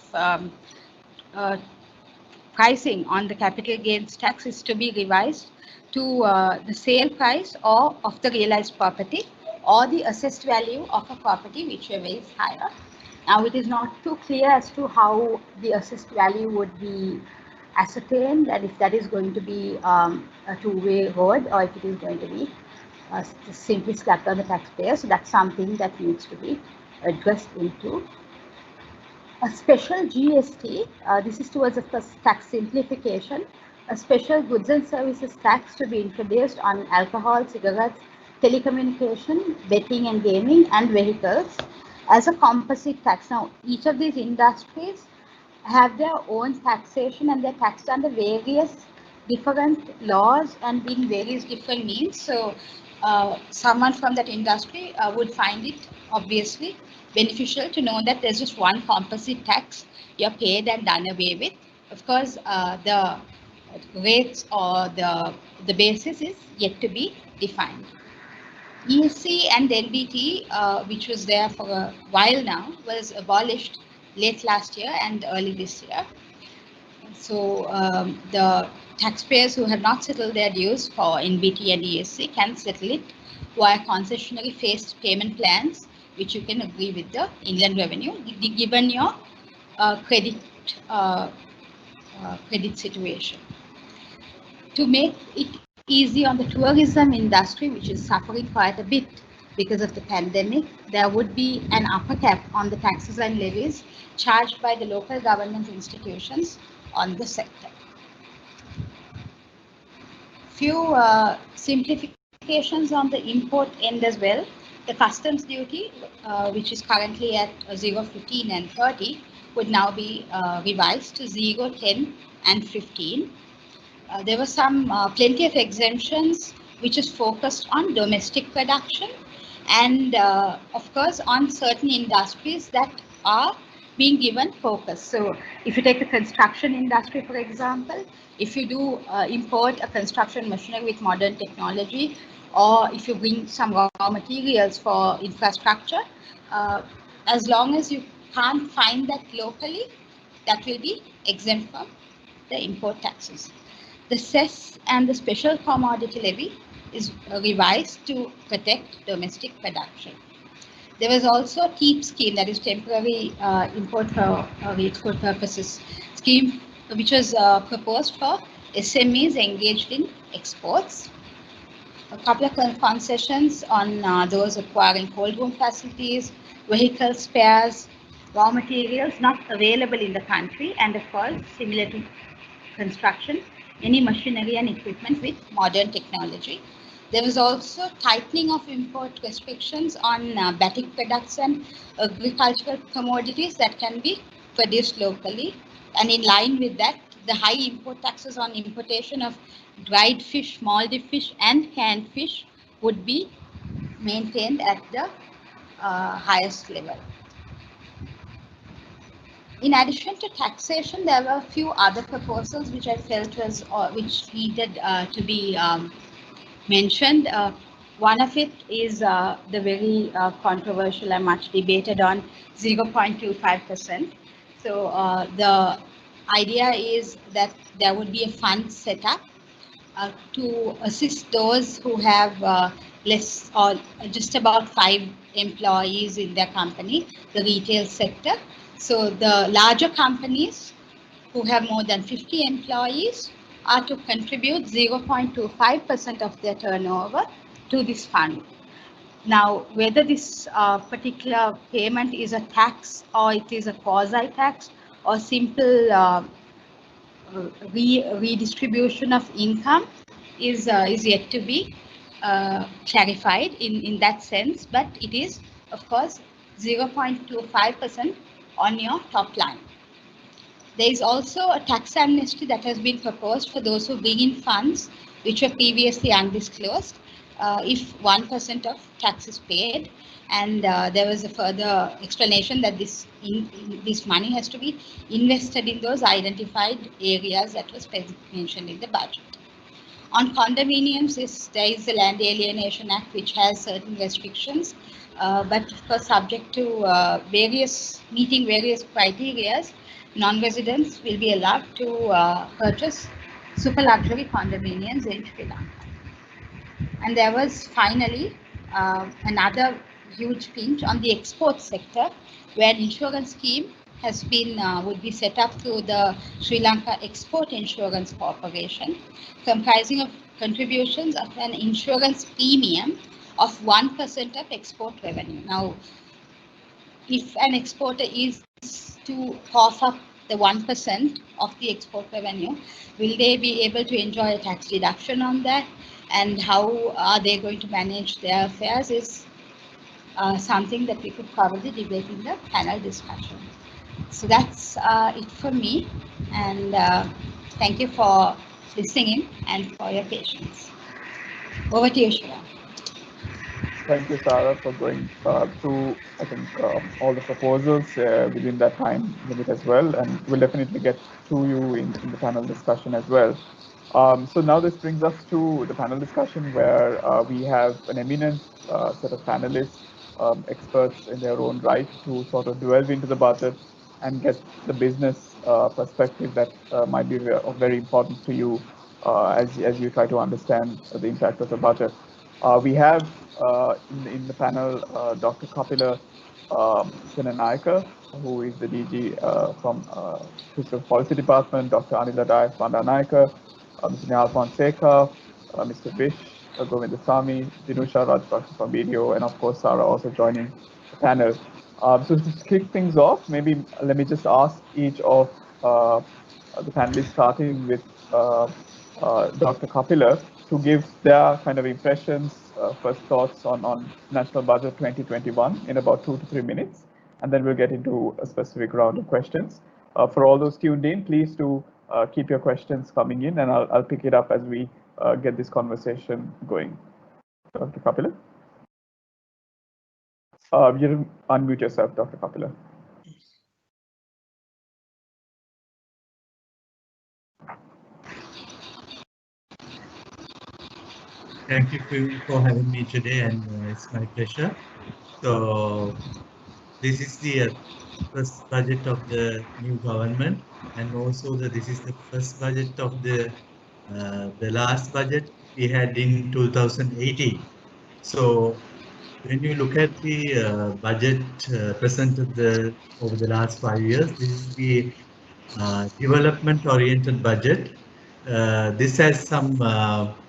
[SPEAKER 4] pricing on the capital gains tax is to be revised to the sale price or of the realized property or the assessed value of a property, whichever is higher. Now, it is not too clear as to how the assessed value would be ascertained, and if that is going to be a two-way road or if it is going to be simply slapped on the taxpayer. So that's something that needs to be addressed into. A special GST, this is towards a tax simplification. A special goods and services tax to be introduced on alcohol, cigarettes, telecommunication, betting and gaming, and vehicles as a composite tax. Now, each of these industries have their own taxation, and they're taxed under various different laws and in various different means. So someone from that industry would find it obviously beneficial to know that there's just one composite tax you're paid and done away with. Of course, the rates or the basis is yet to be defined. ESC and NBT, which was there for a while now, was abolished late last year and early this year. So the taxpayers who have not settled their dues for NBT and ESC can settle it via concessionary phased payment plans, which you can agree with the Inland Revenue, given your credit situation. To make it easy on the tourism industry, which is suffering quite a bit because of the pandemic, there would be an upper cap on the taxes and levies charged by the local government institutions on the sector. Few simplifications on the import end as well. The customs duty, which is currently at 0, 15 and 30, would now be revised to 0, 10 and 15. There were some plenty of exemptions which is focused on domestic production and of course on certain industries that are being given focus. So if you take the construction industry, for example, if you do import a construction machinery with modern technology, or if you bring some raw materials for infrastructure, as long as you can't find that locally, that will be exempt from the import taxes. The cess and the special commodity levy is revised to protect domestic production. There was also a TEEP scheme, that is temporary import for export purposes scheme, which was proposed for SMEs engaged in exports. A couple of concessions on those acquiring cold room facilities, vehicle spares, raw materials not available in the country, and of course, similar to construction, any machinery and equipment with modern technology. There was also tightening of import restrictions on batik products and agricultural commodities that can be produced locally. And in line with that, the high import taxes on importation of dried fish, mouldy fish and canned fish would be maintained at the highest level. In addition to taxation, there were a few other proposals which I felt was which needed to be mentioned. One of it is the very controversial and much debated on 0.25%. So the idea is that there would be a fund set up to assist those who have less or just about 5 employees in their company, the retail sector. So the larger companies who have more than 50 employees are to contribute 0.25% of their turnover to this fund. Now, whether this particular payment is a tax or it is a quasi-tax or simple redistribution of income is yet to be clarified in that sense, but it is, of course, 0.25% on your top line. There is also a tax amnesty that has been proposed for those who bring in funds which were previously undisclosed if 1% of tax is paid. And there was a further explanation that this money has to be invested in those identified areas that was mentioned in the budget. On condominiums, there is the Land Alienation Act, which has certain restrictions, but of course subject to meeting various criteria, non-residents will be allowed to purchase super luxury condominiums in Sri Lanka. And there was finally another huge pinch on the export sector, where an insurance scheme has been would be set up through the Sri Lanka Export Insurance Corporation, comprising of contributions of an insurance premium of 1% of export revenue. Now, if an exporter is to cough up the 1% of the export revenue, will they be able to enjoy a tax deduction on that? And how are they going to manage their affairs is something that we could probably debate in the panel discussion. So that's it for me, and thank you for listening in and for your patience. Over to you, Shiva.
[SPEAKER 3] Thank you, Sarah, for going through, I think, all the proposals within that time limit as well, and we'll definitely get to you in the panel discussion as well. So now this brings us to the panel discussion, where we have an eminent set of panelists, experts in their own right, to sort of delve into the budget and get the business perspective that might be very important to you as you try to understand the impact of the budget. We have in the panel Dr. Kapila Senanayake, who is the DG from Fiscal Policy Department, Dr. Anila Dias Bandanayake, Mr. Nihal Fonseca, Mr. Vish Govindasamy, Dinusha Rajpaksa from BDO, and of course Sarah also joining the panel. So to kick things off, maybe let me just ask each of the panelists, starting with Dr. Kapila, to give their kind of impressions, first thoughts on National Budget 2021 in about 2 to 3 minutes, and then we'll get into a specific round of questions. For all those tuned in, please do keep your questions coming in, and I'll pick it up as we get this conversation going. Dr. Kapila? You unmute yourself, Dr. Kapila.
[SPEAKER 5] Thank you for having me today, and it's my pleasure. So this is the first budget of the new government, and also this is the first budget of the last budget we had in 2018. So when you look at the budget presented over the last 5 years, this is the development-oriented budget. This has some,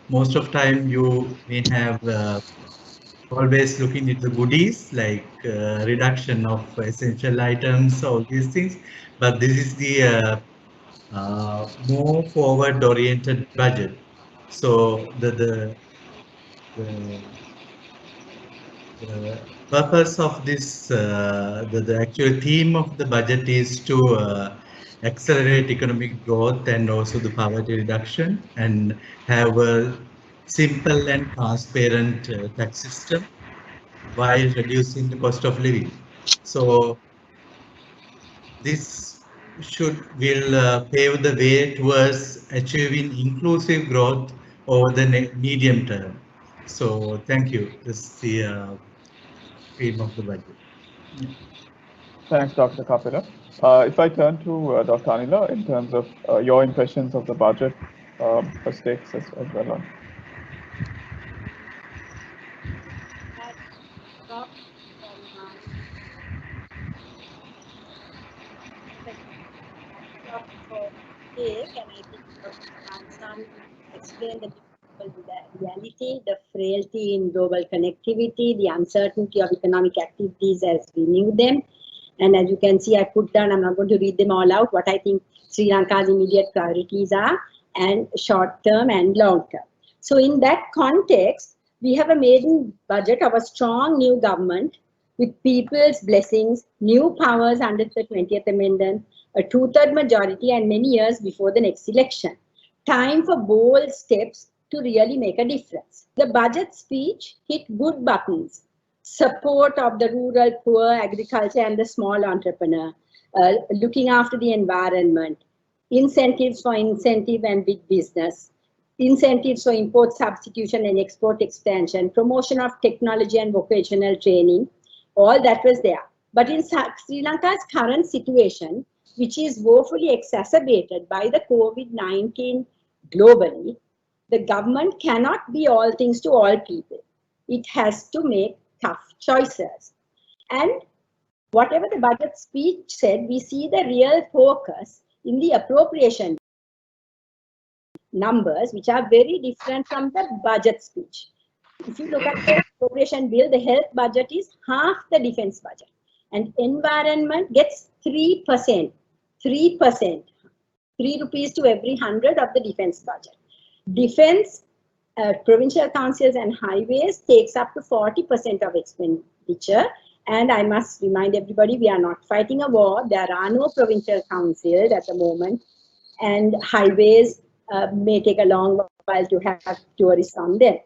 [SPEAKER 5] most of time you may have always looking at the goodies like reduction of essential items, all these things, but this is the more forward-oriented budget. So the purpose of this, the actual theme of the budget is to accelerate economic growth and also the poverty reduction, and have a simple and transparent tax system while reducing the cost of living. So this will pave the way towards achieving inclusive growth over the medium term. So thank you. This is the theme of the budget.
[SPEAKER 3] Thanks, Dr. Kapila. If I turn to Dr. Anila in terms of your impressions of the budget, first takes as well on.
[SPEAKER 6] And I think Ansan explained the reality, the frailty in global connectivity, the uncertainty of economic activities as we knew them. And as you can see, I put down, I'm not going to read them all out, what I think Sri Lanka's immediate priorities are, and short term and long term. So in that context, we have a maiden budget of a strong new government with people's blessings, new powers under the 20th Amendment, a two-third majority, and many years before the next election. Time for bold steps to really make a difference. The budget speech hit good buttons. Support of the rural, poor, agriculture, and the small entrepreneur, looking after the environment, incentives for incentive and big business, incentives for import substitution and export expansion, promotion of technology and vocational training, all that was there. But in Sri Lanka's current situation, which is woefully exacerbated by the COVID-19 globally, the government cannot be all things to all people. It has to make tough choices. And whatever the budget speech said, we see the real focus in the appropriation numbers, which are very different from the budget speech. If you look at the appropriation bill, the health budget is half the defense budget, and environment gets 3%, 3 rupees to every 100 of the defense budget. Defense, provincial councils and highways takes up to 40% of expenditure. And I must remind everybody, we are not fighting a war. There are no provincial councils at the moment, and highways may take a long while to have tourists on them.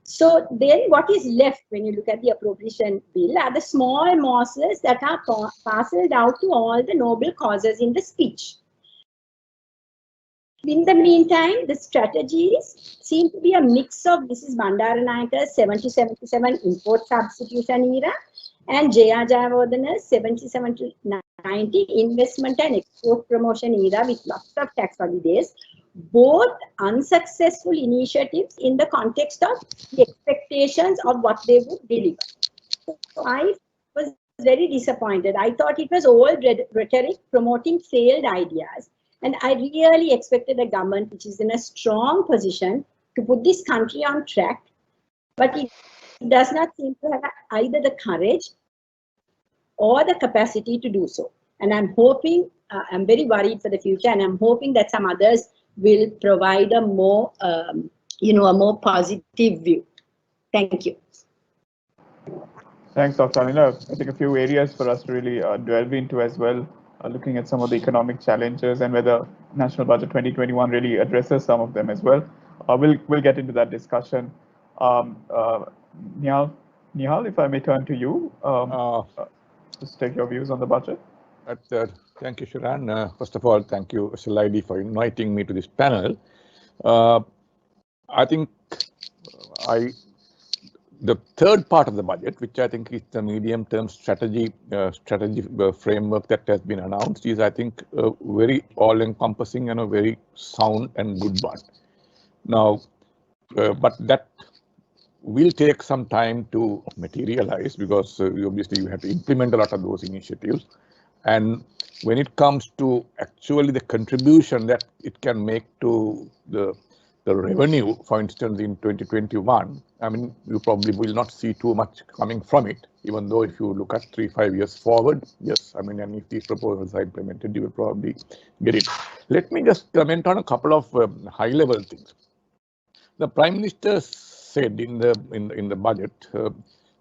[SPEAKER 6] So then what is left when you look at the appropriation bill are the small morsels that are parceled out to all the noble causes in the speech. In the meantime, the strategies seem to be a mix of Mrs. Bandaranayaka's 70-77 import substitution era and J.R. Jayawardena's 77-90 investment and export promotion era with lots of tax holidays, both unsuccessful initiatives in the context of the expectations of what they would deliver. So I was very disappointed. I thought it was all rhetoric promoting failed ideas. And I really expected a government which is in a strong position to put this country on track, but it does not seem to have either the courage or the capacity to do so. And I'm hoping, I'm very worried for the future, and I'm hoping that some others will provide a more a more positive view. Thank you.
[SPEAKER 3] Thanks, Dr. Anila. I think a few areas for us to really delve into as well, looking at some of the economic challenges and whether National Budget 2021 really addresses some of them as well. We'll get into that discussion. Nihal, if I may turn to you, just take your views on the budget.
[SPEAKER 7] Thank you, Shiran. First of all, thank you, SLID, for inviting me to this panel. I think the third part of the budget, which I think is the medium-term strategy framework that has been announced, is I think very all-encompassing and a very sound and good one. Now, but that will take some time to materialize because obviously you have to implement a lot of those initiatives. And when it comes to actually the contribution that it can make to the revenue, for instance, in 2021, I mean, you probably will not see too much coming from it, even though if you look at 3-5 years forward, yes, I mean, and if these proposals are implemented, you will probably get it. Let me just comment on a couple of high-level things. The Prime Minister said in the budget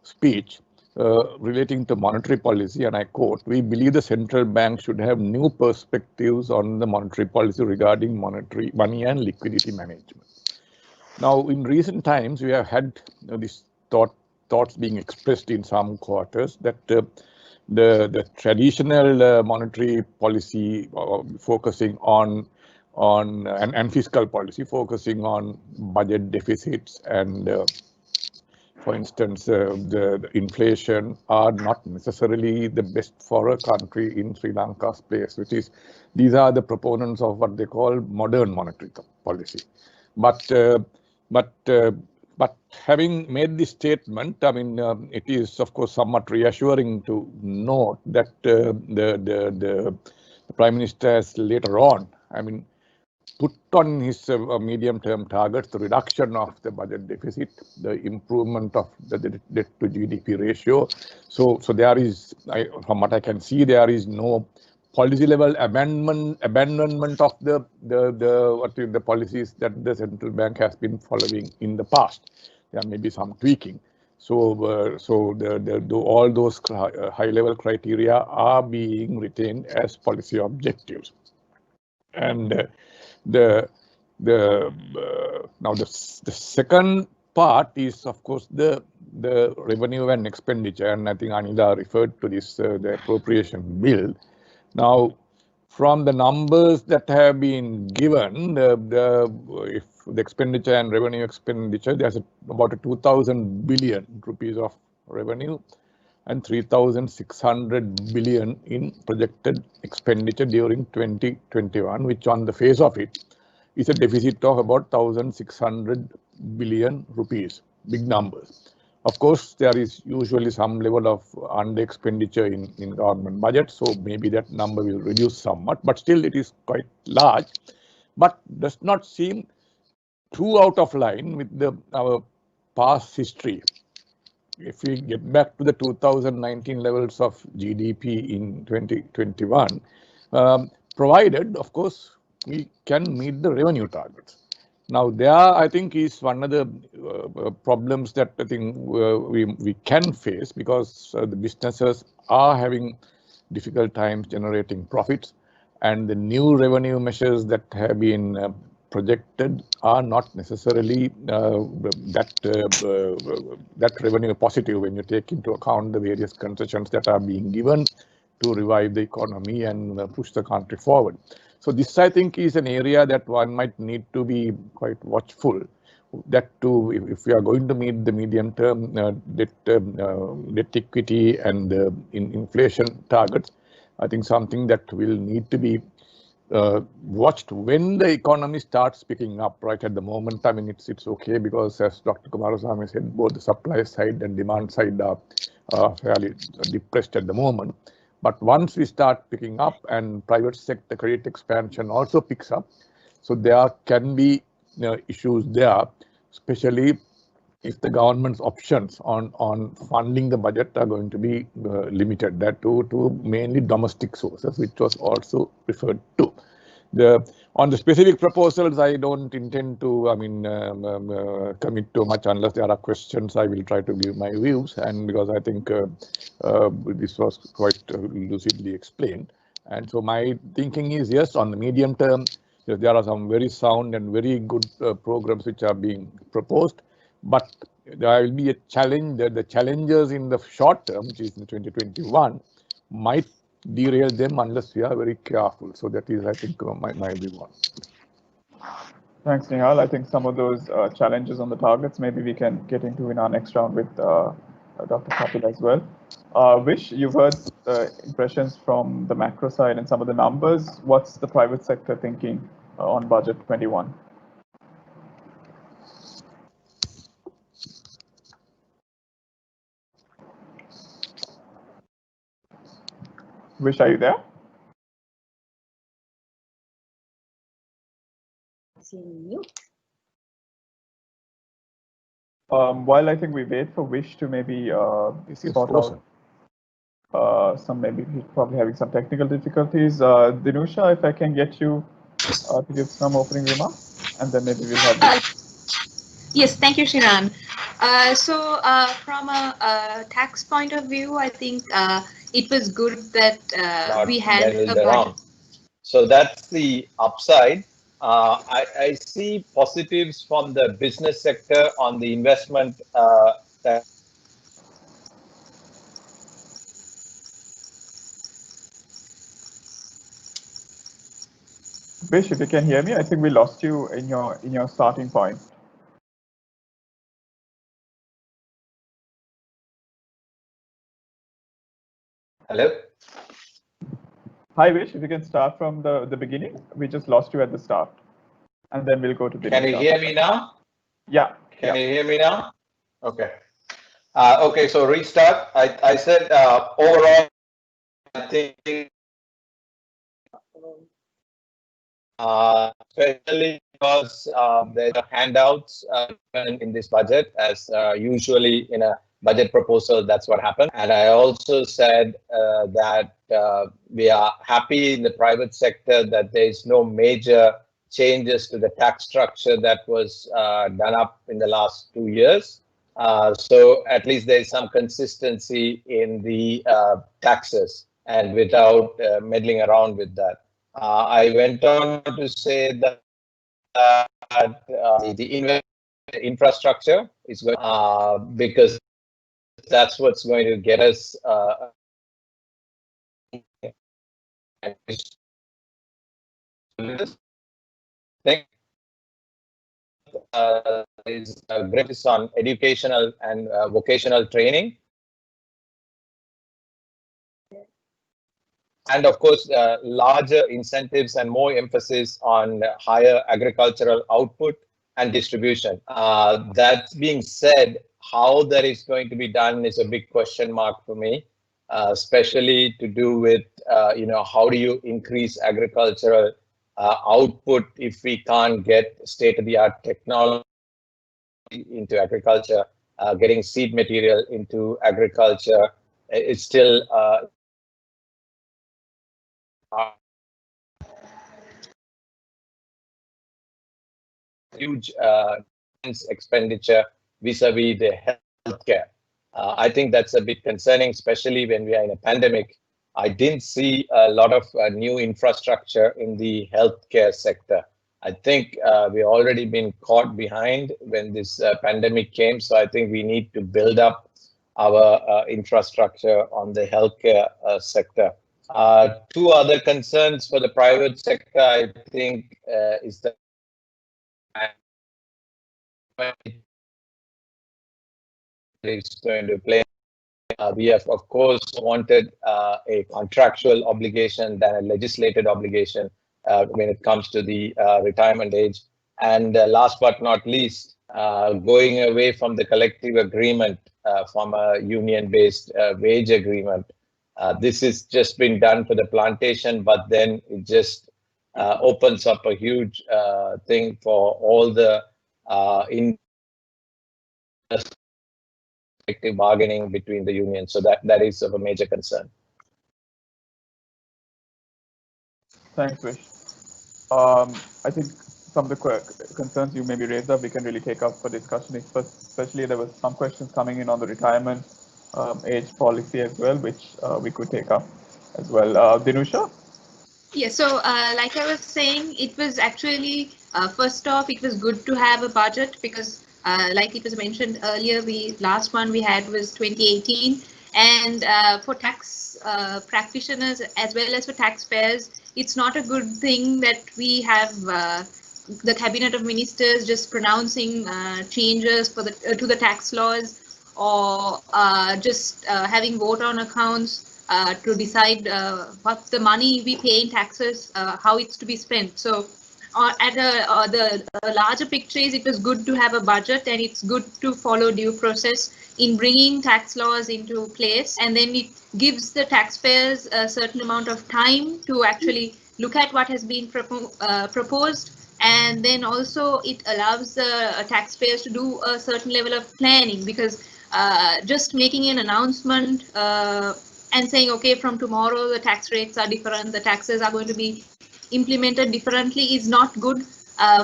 [SPEAKER 7] speech relating to monetary policy, and I quote, "We believe the central bank should have new perspectives on the monetary policy regarding money and liquidity management." Now, in recent times, we have had these thoughts being expressed in some quarters that the traditional monetary policy focusing on and fiscal policy focusing on budget deficits and for instance, the inflation are not necessarily the best for a country in Sri Lanka's place, which is, these are the proponents of what they call modern monetary policy. But having made this statement, I mean, it is of course somewhat reassuring to note that the Prime Minister has later on, I mean, put on his medium-term targets, the reduction of the budget deficit, the improvement of the debt to GDP ratio. So there is, from what I can see, there is no policy-level abandonment of the policies that the central bank has been following in the past. There may be some tweaking. So all those high-level criteria are being retained as policy objectives. And now the second part is of course the revenue and expenditure, and I think Anila referred to this the appropriation bill. Now, from the numbers that have been given, if the expenditure and revenue expenditure, there's about 2,000 billion rupees of revenue and 3,600 billion in projected expenditure during 2021, which on the face of it is a deficit of about 1,600 billion rupees, big numbers. Of course, there is usually some level of under expenditure in government budget, so maybe that number will reduce somewhat, but still it is quite large, but does not seem too out of line with our past history. If we get back to the 2019 levels of GDP in 2021, provided, of course, we can meet the revenue targets. Now, there, I think, is one of the problems that I think we can face, because the businesses are having difficult times generating profits, and the new revenue measures that have been projected are not necessarily that revenue positive when you take into account the various concessions that are being given to revive the economy and push the country forward. So this, I think, is an area that one might need to be quite watchful. That too, if we are going to meet the medium-term debt equity and inflation targets, I think something that will need to be watched when the economy starts picking up. Right at the moment, I mean, it's okay, because as Dr. Kumarasamy said, both the supply side and demand side are fairly depressed at the moment. But once we start picking up and private sector credit expansion also picks up, so there can be issues there, especially if the government's options on funding the budget are going to be limited, that to mainly domestic sources, which was also referred to. On the specific proposals, I don't intend to, commit too much unless there are questions. I will try to give my views, and because I think this was quite lucidly explained. And so my thinking is, yes, on the medium term, there are some very sound and very good programs which are being proposed, but there will be a challenge. The challenges in the short term, which is in 2021, might derail them unless we are very careful. So that is, I think, my view on.
[SPEAKER 3] Thanks, Nihal. I think some of those challenges on the targets, maybe we can get into in our next round with Dr. Kapil as well. Vish, you've heard impressions from the macro side and some of the numbers. What's the private sector thinking on budget 21? Vish, are you there? While I think we wait for Vish to maybe sort out maybe he's probably having some technical difficulties. Dinusha, if I can get you to give some opening remarks, and then maybe we'll have.
[SPEAKER 8] Yes, thank you, Shiran. From a tax point of view, I think it was good that we had a budget.
[SPEAKER 9] So that's the upside. I see positives from the business sector on the investment.
[SPEAKER 3] Vish, if you can hear me, I think we lost you in your starting point.
[SPEAKER 9] Hello.
[SPEAKER 3] Hi, Vish. If you can start from the beginning, we just lost you at the start, and then we'll go to.
[SPEAKER 9] Can you hear me now?
[SPEAKER 3] Yeah.
[SPEAKER 9] Can you hear me now? Okay. Okay. So restart. I said overall, I think. Especially because there are handouts in this budget, as usually in a budget proposal, that's what happened. And I also said that we are happy in the private sector that there is no major changes to the tax structure that was done up in the last 2 years. So at least there is some consistency in the taxes and without meddling around with that. I went on to say that the infrastructure is going because that's what's going to get us is great on educational and vocational training. And of course, larger incentives and more emphasis on higher agricultural output and distribution. That being said, how that is going to be done is a big question mark for me, especially to do with, how do you increase agricultural output if we can't get state-of-the-art technology into agriculture, getting seed material into agriculture. It's still huge expenditure vis-a-vis the healthcare. I think that's a bit concerning, especially when we are in a pandemic. I didn't see a lot of new infrastructure in the healthcare sector. I think we've already been caught behind when this pandemic came. So I think we need to build up our infrastructure on the healthcare sector. Two other concerns for the private sector, I think, is that it's going to play. We have, of course, wanted a contractual obligation than a legislated obligation when it comes to the retirement age. And last but not least, going away from the collective agreement from a union-based wage agreement. This has just been done for the plantation, but then it just opens up a huge thing for all the collective bargaining between the unions. So that is of a major concern.
[SPEAKER 3] Thanks, Vish. I think some of the concerns you maybe raised up, we can really take up for discussion. Especially there was some questions coming in on the retirement age policy as well, which we could take up as well. Dinusha?
[SPEAKER 8] Yeah, so like I was saying, it was actually, first off, it was good to have a budget because like it was mentioned earlier, last one we had was 2018. And for tax practitioners as well as for taxpayers, it's not a good thing that we have the Cabinet of Ministers just pronouncing changes for the to the tax laws, or just having vote on accounts to decide what the money we pay in taxes, how it's to be spent. So at the larger picture is it was good to have a budget, and it's good to follow due process in bringing tax laws into place, and then it gives the taxpayers a certain amount of time to actually look at what has been proposed, and then also it allows the taxpayers to do a certain level of planning, because just making an announcement and saying, okay, from tomorrow the tax rates are different, the taxes are going to be implemented differently is not good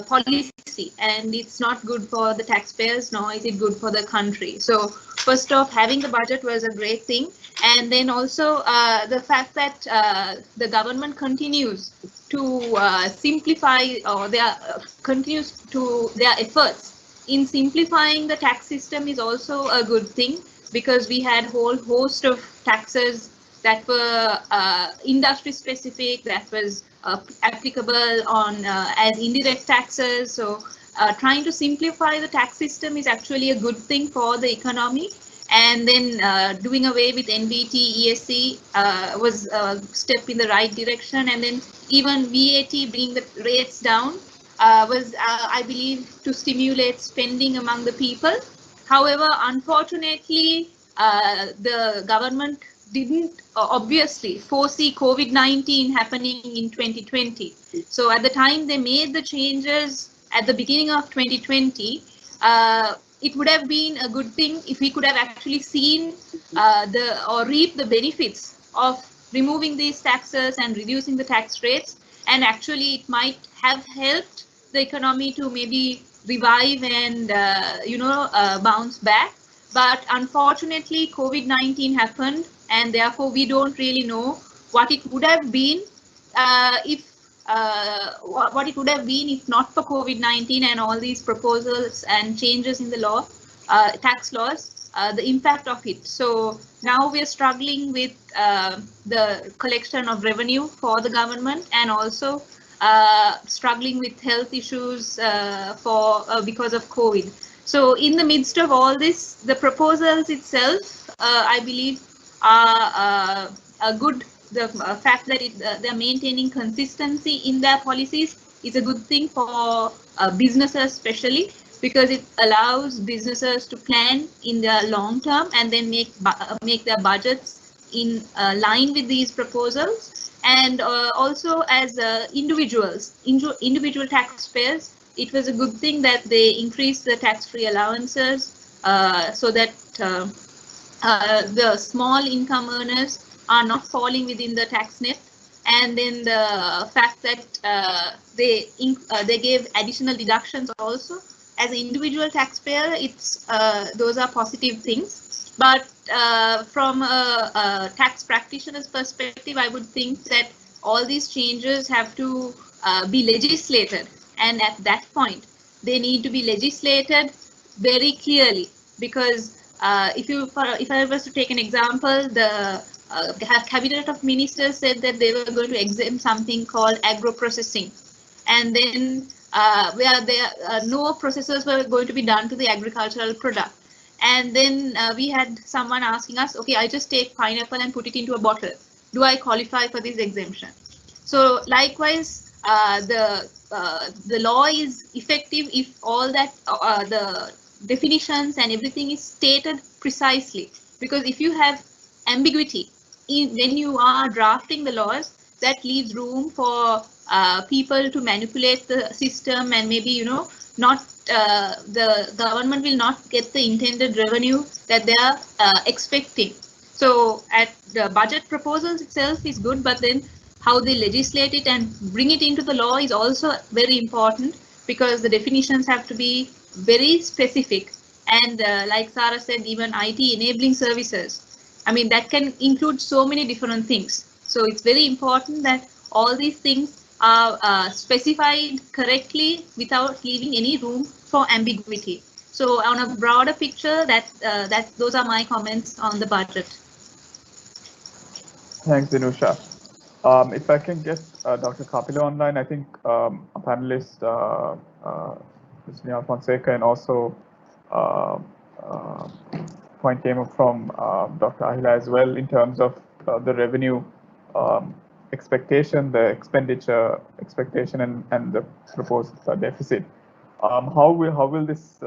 [SPEAKER 8] policy, and it's not good for the taxpayers, nor is it good for the country. So first off, having the budget was a great thing, and then also the fact that the government continues to simplify, or continues to their efforts in simplifying the tax system is also a good thing, because we had a whole host of taxes that were industry specific, that was applicable on as indirect taxes. So trying to simplify the tax system is actually a good thing for the economy. And then doing away with NBT, ESC was a step in the right direction. And then even VAT, bringing the rates down, was, I believe, to stimulate spending among the people. However, unfortunately, the government didn't obviously foresee COVID-19 happening in 2020. So at the time they made the changes at the beginning of 2020, it would have been a good thing if we could have actually seen or reaped the benefits of removing these taxes and reducing the tax rates, and actually it might have helped the economy to maybe revive and bounce back. But unfortunately, COVID-19 happened, and therefore we don't really know what it would have been what it would have been if not for COVID-19 and all these proposals and changes in the law, tax laws, the impact of it. So now we are struggling with the collection of revenue for the government, and also struggling with health issues because of COVID. So in the midst of all this, the proposals itself, I believe, are good. The fact that they're maintaining consistency in their policies is a good thing for businesses, especially because it allows businesses to plan in the long term and then make their budgets in line with these proposals. And also as individual taxpayers, it was a good thing that they increased the tax-free allowances so that the small income earners are not falling within the tax net. And then the fact that they gave additional deductions also as an individual taxpayer, those are positive things. But from a tax practitioner's perspective, I would think that all these changes have to be legislated, and at that point they need to be legislated very clearly, because if I was to take an example, the Cabinet of Ministers said that they were going to exempt something called agro-processing, and then where no processes were going to be done to the agricultural product. And then we had someone asking us, okay, I just take pineapple and put it into a bottle. Do I qualify for this exemption? So likewise, the law is effective if all that the definitions and everything is stated precisely. Because if you have ambiguity when you are drafting the laws, that leaves room for people to manipulate the system, and maybe not the government will not get the intended revenue that they are expecting. So at the budget proposals itself is good, but then how they legislate it and bring it into the law is also very important, because the definitions have to be very specific. And like Sarah said, even IT enabling services, I mean, that can include so many different things. So it's very important that all these things are specified correctly without leaving any room for ambiguity. So on a broader picture, those are my comments on the budget.
[SPEAKER 3] Thanks, Dinusha. If I can get Dr. Kapila online, I think a panelist, Ms. Nia Fonseca, and also point came up from Dr. Ahila as well in terms of the revenue expectation, the expenditure expectation, and the proposed deficit. How will this?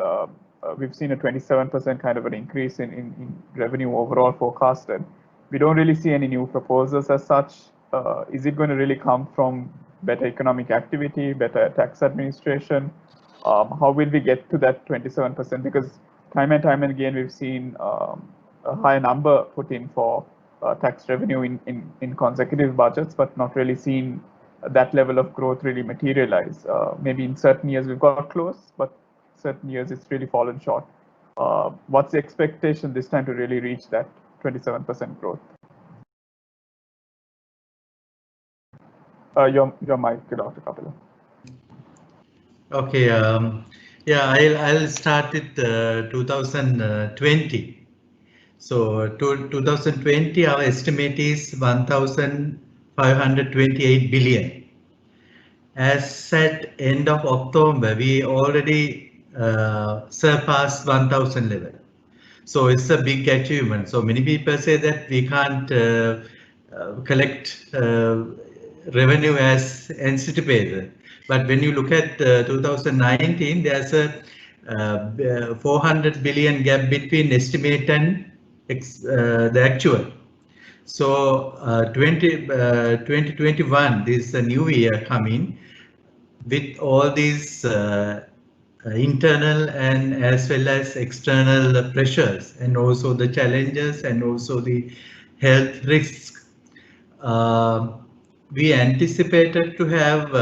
[SPEAKER 3] We've seen a 27% kind of an increase in revenue overall forecasted. We don't really see any new proposals as such. Is it going to really come from better economic activity, better tax administration? How will we get to that 27%? Because time and time again, we've seen a high number put in for tax revenue in consecutive budgets, but not really seen that level of growth really materialize. Maybe in certain years we've got close, but certain years it's really fallen short. What's the expectation this time to really reach that 27% growth? Your mic, Dr. Kapila.
[SPEAKER 5] Okay. Yeah, I'll start with 2020. So 2020, our estimate is 1,528 billion. As at end of October, we already surpassed 1,000 level. So it's a big achievement. So many people say that we can't collect revenue as anticipated. But when you look at 2019, there's a 400 billion gap between estimate and the actual. So 2021, this is a new year coming with all these internal and as well as external pressures, and also the challenges and also the health risks. We anticipated to have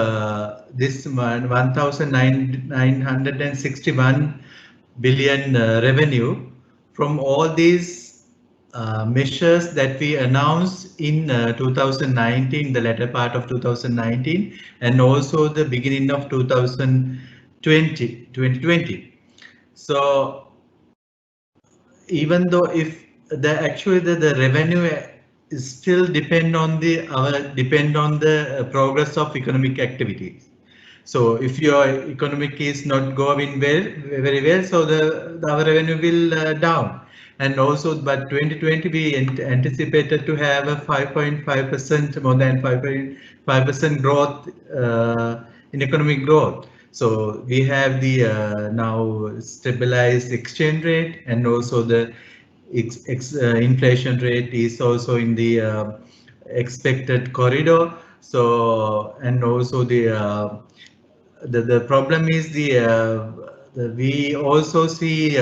[SPEAKER 5] this 1,961 billion revenue from all these measures that we announced in 2019, the latter part of 2019, and also the beginning of 2020. So even though if the revenue is still depend on the progress of economic activities. So if your economic is not going very well, so our revenue will down. And also, but 2020 we anticipated to have a 5.5%, more than 5.5% growth in economic growth. So we have the now stabilized exchange rate, and also the inflation rate is also in the expected corridor. So, and also the problem is we also see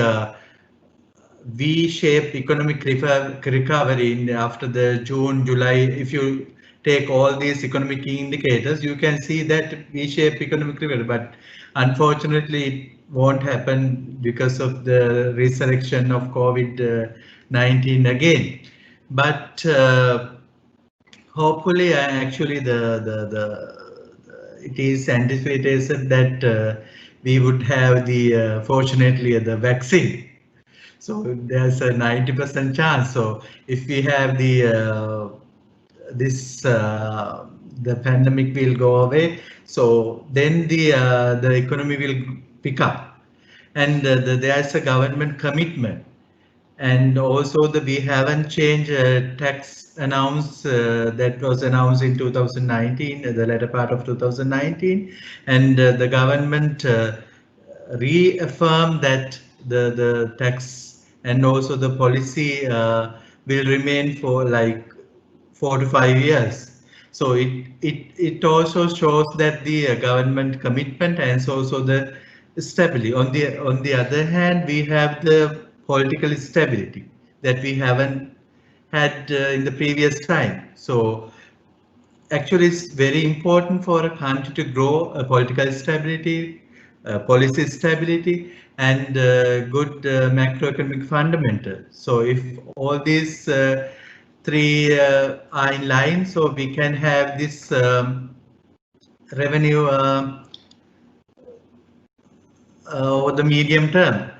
[SPEAKER 5] V-shaped economic recovery after the June, July. If you take all these economic indicators, you can see that V-shaped economic recovery, but unfortunately it won't happen because of the resurrection of COVID-19 again. But hopefully, actually, it is anticipated that we would have fortunately the vaccine. So there's a 90% chance. So if we have the pandemic will go away, so then the economy will pick up, and there's a government commitment. And also we haven't changed tax that was announced in 2019, the latter part of 2019, and the government reaffirmed that the tax and also the policy will remain for like 4 to 5 years. So it also shows that the government commitment and also the stability. On the other hand, we have the political stability that we haven't had in the previous time. So actually it's very important for a country to grow political stability, policy stability, and good macroeconomic fundamentals. So if all these three are in line, so we can have this revenue over the medium term.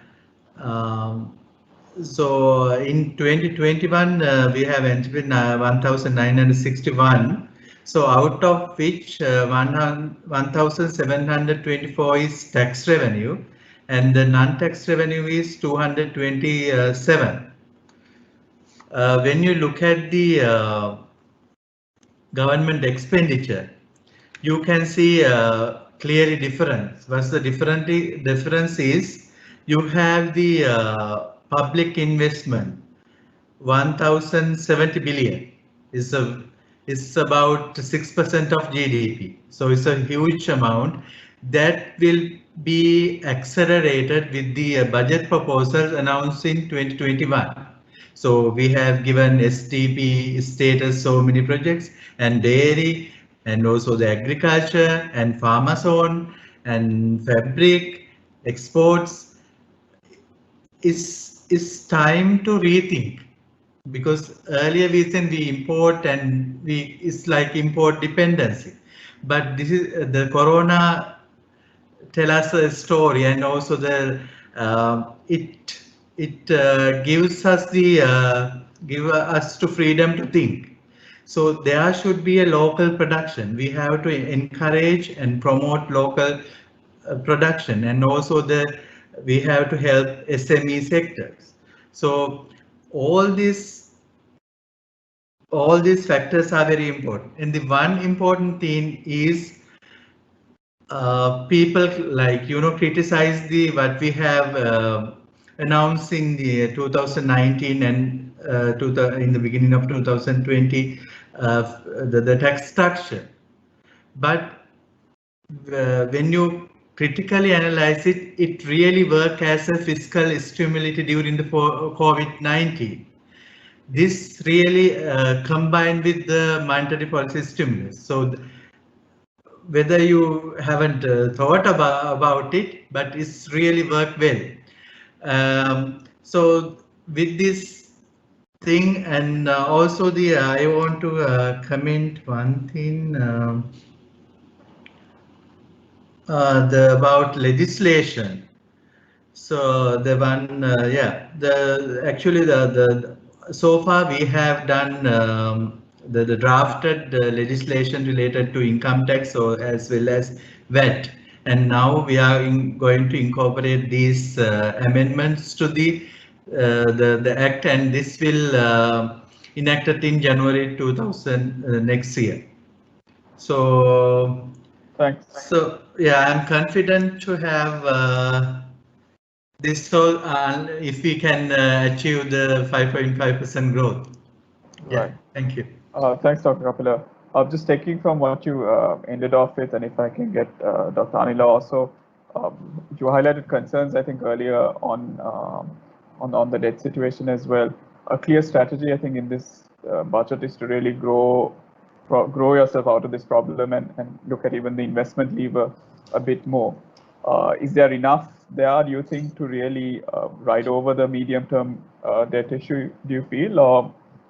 [SPEAKER 5] So in 2021, we have entered 1,961. So out of which 1,724 is tax revenue, and the non-tax revenue is 227. When you look at the government expenditure, you can see clearly difference. What's the difference is you have the public investment 1070 billion is about 6% of GDP. So it's a huge amount that will be accelerated with the budget proposals announced in 2021. So we have given STP status so many projects, and dairy, and also the agriculture and pharma zone and fabric exports. It's time to rethink, because earlier we said we import and it's like import dependency, but this is the corona tell us a story, and also the it gives us the give us to freedom to think. So there should be a local production. We have to encourage and promote local production, and also we have to help SME sectors. So all these factors are very important. And the one important thing is people criticize what we have announced in the 2019 and in the beginning of 2020, the tax structure. But when you critically analyze it, it really works as a fiscal stimulus during the COVID-19. This really combined with the monetary policy stimulus. So whether you haven't thought about it, but it's really worked well. So with this thing, and also I want to comment one thing. About legislation. So the one, actually so far we have done the drafted legislation related to income tax, as well as VAT, and now we are going to incorporate these amendments to the act, and this will enacted in January 2000 next year. So
[SPEAKER 3] Thanks.
[SPEAKER 5] So yeah, I'm confident to have this. So if we can achieve the 5.5% growth. Yeah,
[SPEAKER 3] Right.
[SPEAKER 5] thank you.
[SPEAKER 3] Thanks, Dr. Kapila. Just taking from what you ended off with, and if I can get Dr. Anila also, you highlighted concerns, I think, earlier on the debt situation as well. A clear strategy, I think, in this budget is to really grow yourself out of this problem and look at even the investment lever a bit more. Is there enough there, do you think, to really ride over the medium-term debt issue, do you feel,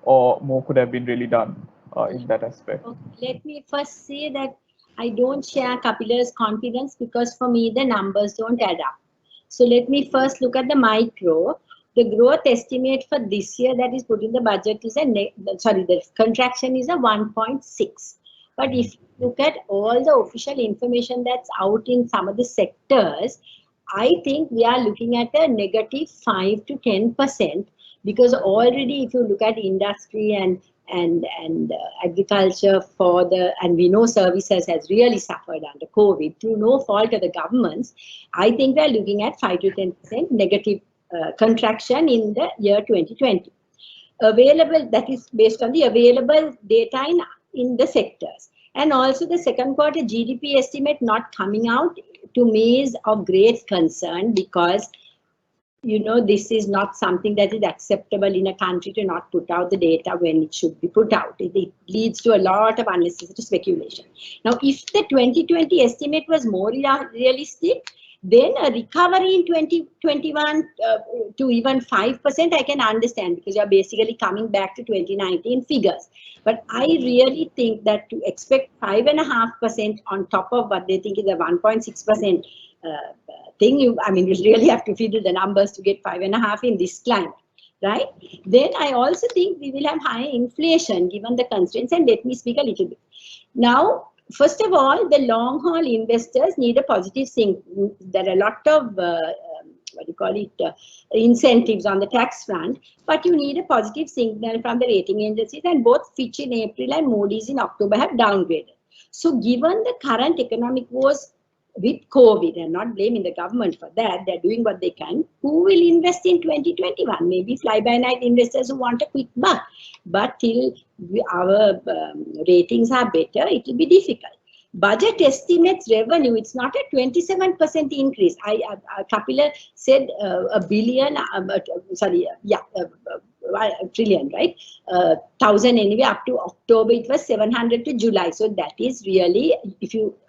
[SPEAKER 3] or more could have been really done in that aspect?
[SPEAKER 6] Okay, let me first say that I don't share Kapila's confidence, because for me the numbers don't add up. So let me first look at the micro. The growth estimate for this year that is put in the budget is the contraction is a 1.6. But if you look at all the official information that's out in some of the sectors, I think we are looking at a negative 5 to 10%, because already if you look at industry and agriculture and we know services has really suffered under COVID through no fault of the governments, I think we are looking at 5 to 10% negative contraction in the year 2020. Available, that is based on the available data in the sectors. And also the second quarter GDP estimate not coming out, to me, is of great concern, because this is not something that is acceptable in a country to not put out the data when it should be put out. It leads to a lot of unnecessary speculation. Now, if the 2020 estimate was more realistic, then a recovery in 2021 to even 5%, I can understand, because you're basically coming back to 2019 figures. But I really think that to expect 5.5% on top of what they think is a 1.6% thing, you really have to fiddle the numbers to get 5.5 in this climate, right? Then I also think we will have higher inflation given the constraints, and let me speak a little bit. Now, first of all, the long haul investors need a positive thing. There are a lot of incentives on the tax front, but you need a positive signal from the rating agencies, and both Fitch in April and Moody's in October have downgraded. So given the current economic woes with COVID, and not blaming the government for that, they're doing what they can. Who will invest in 2021? Maybe fly-by-night investors who want a quick buck. But till our ratings are better, it will be difficult. Budget estimates revenue, it's not a 27% increase. Kapila said a trillion, right? 1,000 anyway, up to October it was 700 to July. So that is really,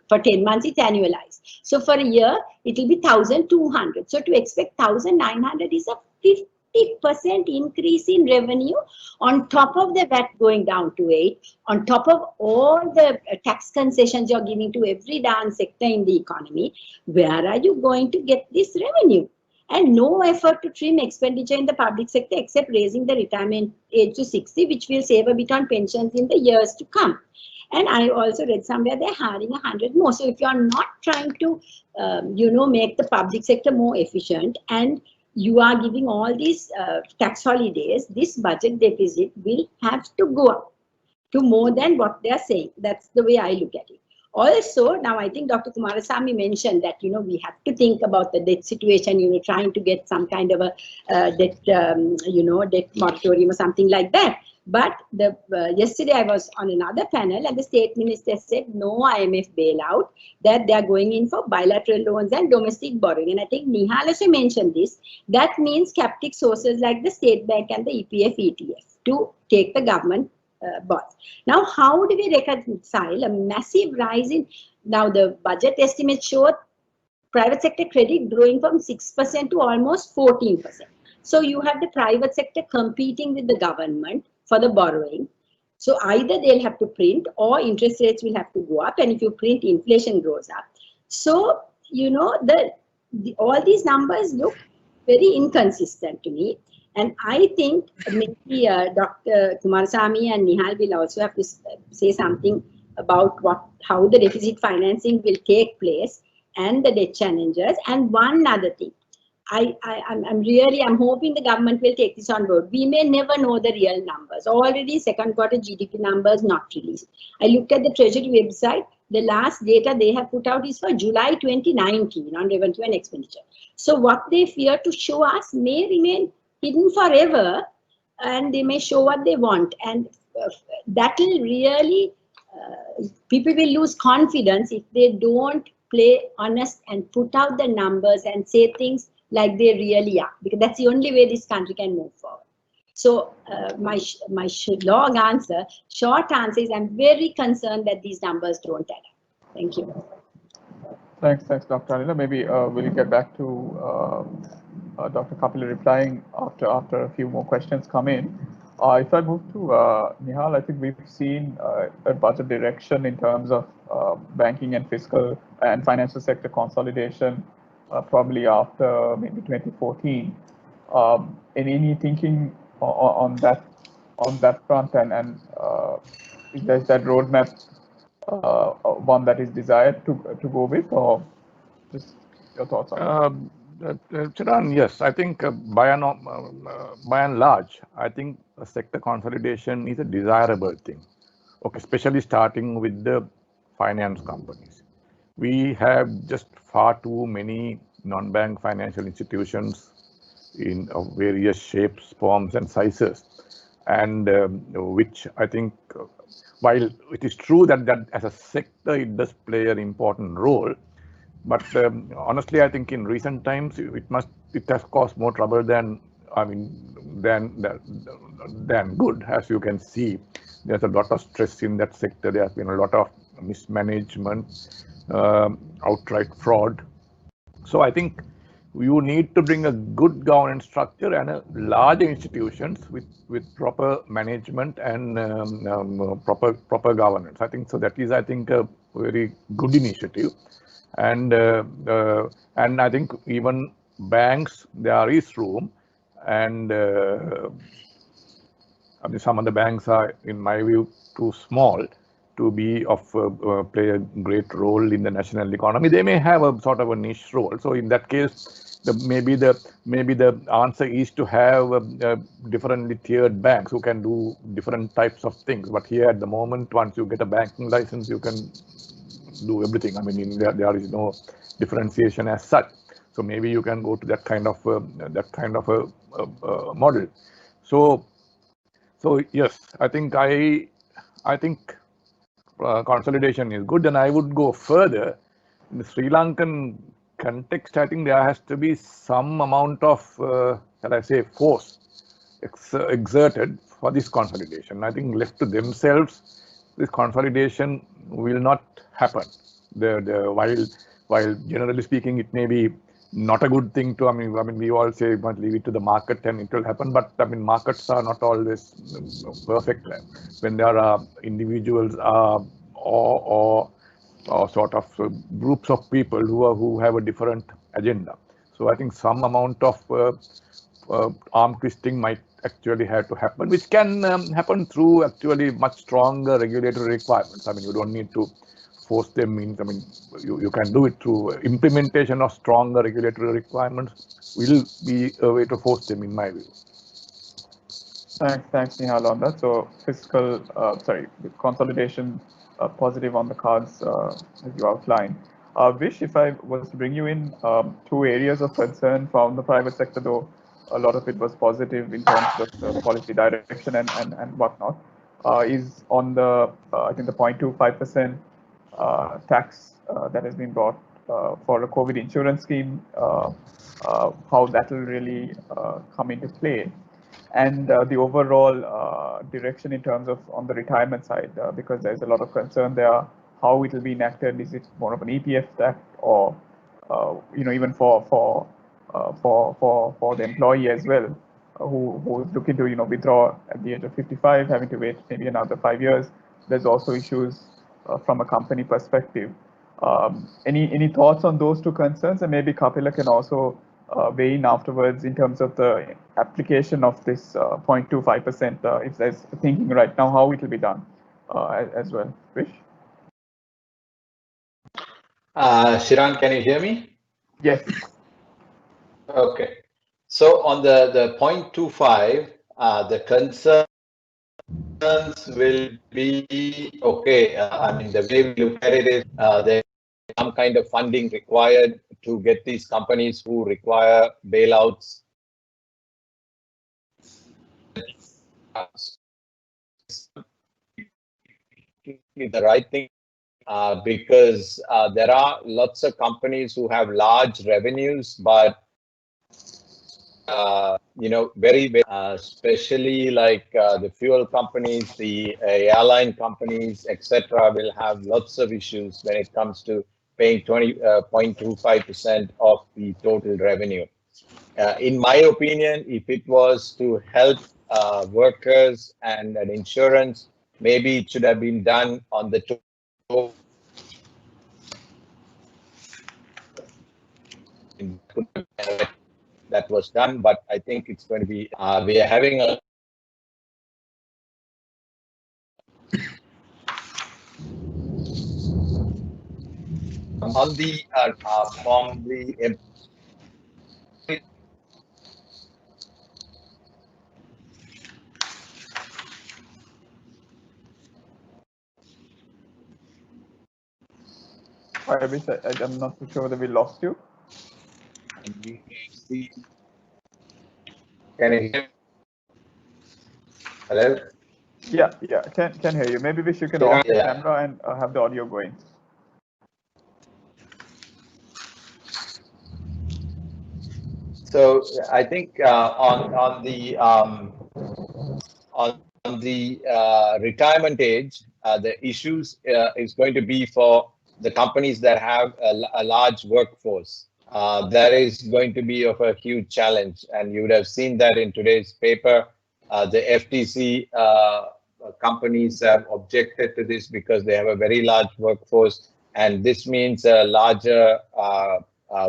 [SPEAKER 6] for 10 months it's annualized. So for a year it will be 1,200. So to expect 1,900 is a 50% increase in revenue on top of the VAT going down to 8, on top of all the tax concessions you're giving to every darn sector in the economy. Where are you going to get this revenue? And no effort to trim expenditure in the public sector except raising the retirement age to 60, which will save a bit on pensions in the years to come. And I also read somewhere they're hiring 100 more. So if you're not trying to, make the public sector more efficient, and you are giving all these tax holidays, this budget deficit will have to go up to more than what they're saying. That's the way I look at it. Also, now I think Dr. Kumarasamy mentioned that, we have to think about the debt situation, trying to get some kind of a debt, debt moratorium or something like that. But yesterday I was on another panel and the state minister said no IMF bailout, that they are going in for bilateral loans and domestic borrowing. And I think Nihal also mentioned this. That means captive sources like the State Bank and the EPF, ETF to take the government bonds. Now, how do we reconcile a massive rise in, now the budget estimates show private sector credit growing from 6% to almost 14%. So you have the private sector competing with the government for the borrowing. So either they'll have to print or interest rates will have to go up, and if you print, inflation goes up. So, all these numbers look very inconsistent to me. And I think maybe Dr. Kumarasamy and Nihal will also have to say something about how the deficit financing will take place and the debt challenges. And one other thing, I'm hoping the government will take this on board. We may never know the real numbers. Already second quarter GDP numbers not released. I looked at the Treasury website. The last data they have put out is for July 2019 on revenue and expenditure. So what they fear to show us may remain hidden forever, and they may show what they want. And that will really, people will lose confidence if they don't play honest and put out the numbers and say things like they really are, because that's the only way this country can move forward. So my short answer is I'm very concerned that these numbers don't add up. Thank you.
[SPEAKER 3] Thanks, Dr. Anila. Maybe we'll get back to Dr. Kapila replying after a few more questions come in. If I move to Nihal, I think we've seen a budget direction in terms of banking and fiscal and financial sector consolidation probably after maybe 2014. Any thinking on that front, and is that roadmap one that is desired to go with, or just your thoughts on it?
[SPEAKER 7] Chiran, yes, I think by and large, I think a sector consolidation is a desirable thing. Okay, especially starting with the finance companies. We have just far too many non-bank financial institutions in various shapes, forms, and sizes, and which I think, while it is true that as a sector it does play an important role, But honestly, I think in recent times it has caused more trouble than than good. As you can see, there's a lot of stress in that sector. There has been a lot of mismanagement, outright fraud. So I think you need to bring a good governance structure and a large institutions with proper management and proper governance. I think so. That is, I think, a very good initiative. And I think even banks, there is room, and I mean, some of the banks are, in my view, too small to be play a great role in the national economy. They may have a sort of a niche role. So in that case, maybe the answer is to have differently tiered banks who can do different types of things. But here at the moment, once you get a banking license, you can do everything. I mean, there is no differentiation as such. So maybe you can go to that kind of a model. So yes, I think consolidation is good, and I would go further. In the Sri Lankan context, I think there has to be some amount of, shall I say, force exerted for this consolidation. I think left to themselves, this consolidation will not happen. While generally speaking, it may be not a good thing to. I mean, we all say we must leave it to the market and it will happen. But I mean, markets are not always perfect. When there are individuals or sort of groups of people who have a different agenda. So I think some amount of arm twisting might actually have to happen, which can happen through actually much stronger regulatory requirements. I mean, you don't need to force them in. I mean, you can do it through implementation of stronger regulatory requirements will be a way to force them, in my view.
[SPEAKER 3] Thanks, Nihal, on that. So fiscal, consolidation positive on the cards, as you outlined. Vish, if I was to bring you in, two areas of concern from the private sector, though a lot of it was positive in terms of the policy direction and whatnot, is on the, I think the 0.25% tax that has been brought for a COVID insurance scheme, how that will really come into play. And the overall direction in terms of on the retirement side, because there's a lot of concern there, how it will be enacted. Is it more of an EPF tax, or even for the employee as well, who is looking to withdraw at the age of 55, having to wait maybe another 5 years. There's also issues from a company perspective. Any thoughts on those two concerns? And maybe Kapila can also weigh in afterwards in terms of the application of this 0.25%, if there's thinking right now how it will be done as well. Vish?
[SPEAKER 9] Shiran, can you hear me?
[SPEAKER 3] Yes.
[SPEAKER 9] Okay. So on the 0.25, the concerns will be, okay, I mean, the way we look at it is there's some kind of funding required to get these companies who require bailouts. The right thing, because there are lots of companies who have large revenues, but very, especially like the fuel companies, the airline companies, etc., will have lots of issues when it comes to paying 0.25% of the total revenue. In my opinion, if it was to help workers and an insurance, maybe it should have been done on the total. That was done, but I think it's going to be, we are having a on the from the
[SPEAKER 3] I wish I'm not too sure whether we lost you.
[SPEAKER 9] Can you hear? Hello?
[SPEAKER 3] Yeah, can hear you. Maybe Vish, you can off the camera and have the audio going.
[SPEAKER 9] So I think on the retirement age, the issues is going to be for the companies that have a large workforce. That is going to be of a huge challenge, and you would have seen that in today's paper. The FTC companies have objected to this because they have a very large workforce, and this means a larger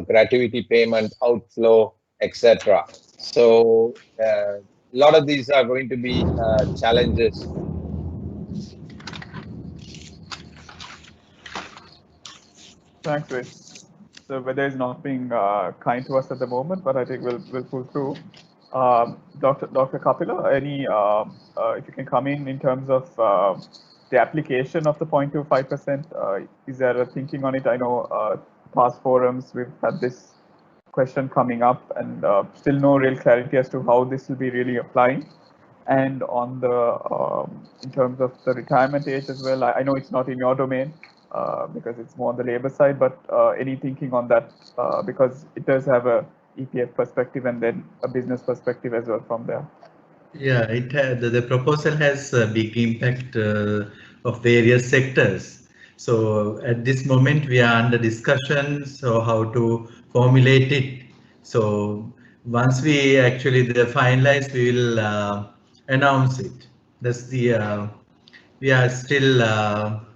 [SPEAKER 9] gratuity payment outflow, etc. So a lot of these are going to be challenges.
[SPEAKER 3] Thanks, Rich. The weather is not being kind to us at the moment, but I think we'll pull through. Dr. Kapila, any if you can come in terms of the application of the 0.25%, is there a thinking on it? I know past forums we've had this question coming up, and still no real clarity as to how this will be really applying. And on the in terms of the retirement age as well, I know it's not in your domain because it's more on the labor side, but any thinking on that because it does have a EPF perspective and then a business perspective as well from there.
[SPEAKER 5] Yeah, the proposal has a big impact of various sectors. So at this moment we are under discussion, so how to formulate it. So once we actually finalize, we will announce it. That's the we are still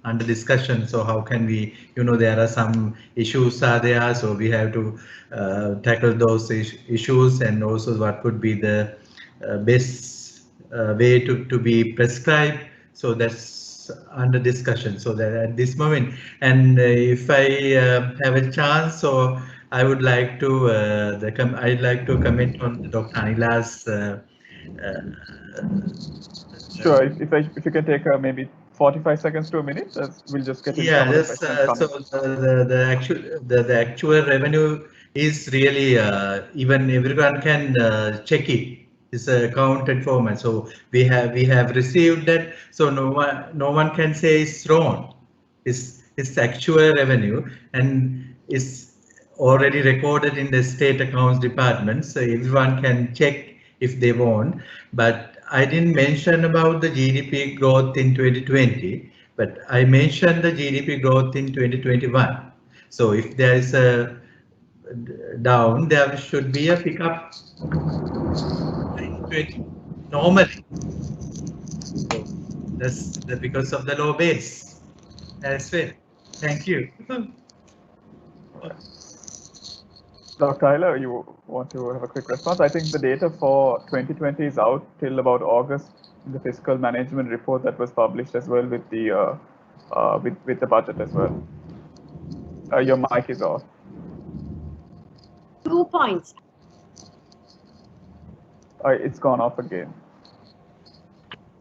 [SPEAKER 5] under discussion. So how can we, there are some issues are there, so we have to tackle those issues, and also what could be the best way to be prescribed. So that's under discussion. So that at this moment, and if I have a chance, so I would like to I'd like to comment on Dr. Anila's.
[SPEAKER 3] Sure. If you can take maybe 45 seconds to a minute, we'll just get into some of the questions.
[SPEAKER 5] So the actual revenue is really even everyone can check it. It's accounted format. So we have received that. So no one can say it's wrong. It's actual revenue, and it's already recorded in the state accounts department. So everyone can check if they want. But I didn't mention about the GDP growth in 2020, but I mentioned the GDP growth in 2021. So if there is a down, there should be a pickup normally. So that's because of the low base as well. Thank you.
[SPEAKER 3] Dr. Tyler, you want to have a quick response? I think the data for 2020 is out till about August in the fiscal management report that was published as well with the with the budget as well. Your mic is off.
[SPEAKER 6] 2 points.
[SPEAKER 3] It's gone off again.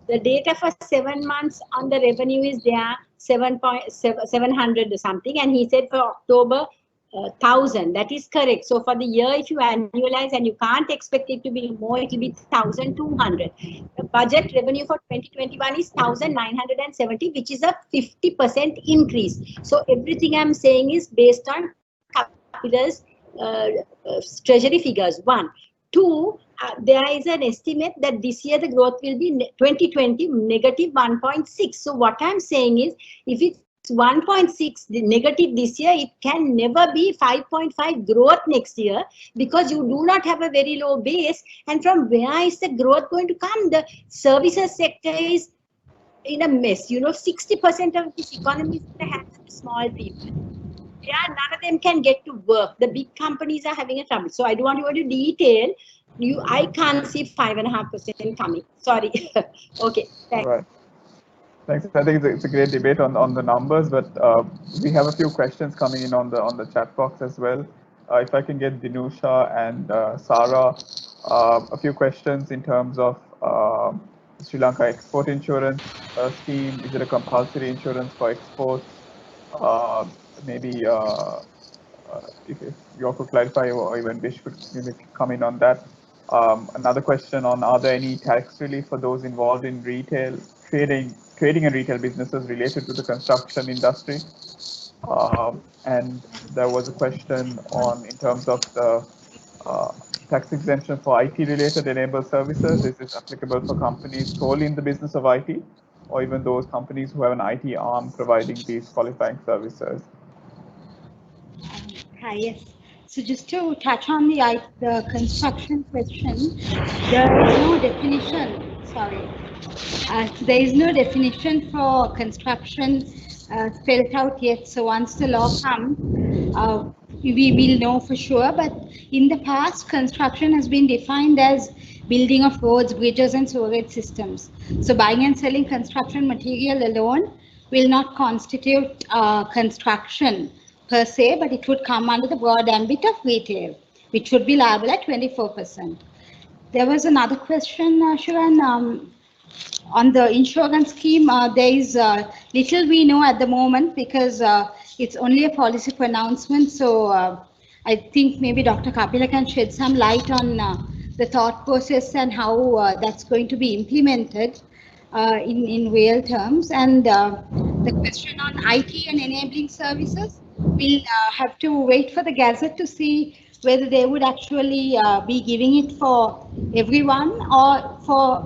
[SPEAKER 6] The data for 7 months on the revenue is there 700 or something, and he said for October 1,000. That is correct. So for the year, if you annualize, and you can't expect it to be more, it will be 1,200. The budget revenue for 2021 is 1,970, which is a 50% increase. So everything I'm saying is based on Kapila's treasury figures. 1, 2. There is an estimate that this year the growth will be 2020 negative 1.6. So what I'm saying is, if it's 1.6 negative this year, it can never be 5.5 growth next year, because you do not have a very low base. And from where is the growth going to come? The services sector is in a mess. 60% of this economy is in the hands of small people. Yeah, none of them can get to work. The big companies are having a trouble. So I don't want to go into detail. I can't see 5.5% coming. Sorry. Okay. Thanks.
[SPEAKER 3] Right. Thanks. I think it's a great debate on the numbers, but we have a few questions coming in on the chat box as well. If I can get Dinusha and Sarah a few questions in terms of Sri Lanka export insurance scheme. Is it a compulsory insurance for exports? Maybe if you all could clarify, or even Bish could maybe come in on that. Another question on, are there any tax relief for those involved in retail, trading and retail businesses related to the construction industry? And there was a question on, in terms of the tax exemption for IT-related enabled services. This is applicable for companies solely in the business of IT, or even those companies who have an IT arm providing these qualifying services.
[SPEAKER 4] Hi, yes. So just to touch on the construction question, there is no definition. Sorry. So there is no definition for construction spelled out yet. So once the law comes, we will know for sure. But in the past, construction has been defined as building of roads, bridges, and sewerage systems. So buying and selling construction material alone will not constitute construction per se, but it would come under the broad ambit of retail, which would be liable at 24%. There was another question, Shivan. On the insurance scheme, there is little we know at the moment because it's only a policy pronouncement. So I think maybe Dr. Kapila can shed some light on the thought process and how that's going to be implemented in real terms. And the question on IT and enabling services, we'll have to wait for the Gazette to see whether they would actually be giving it for everyone or for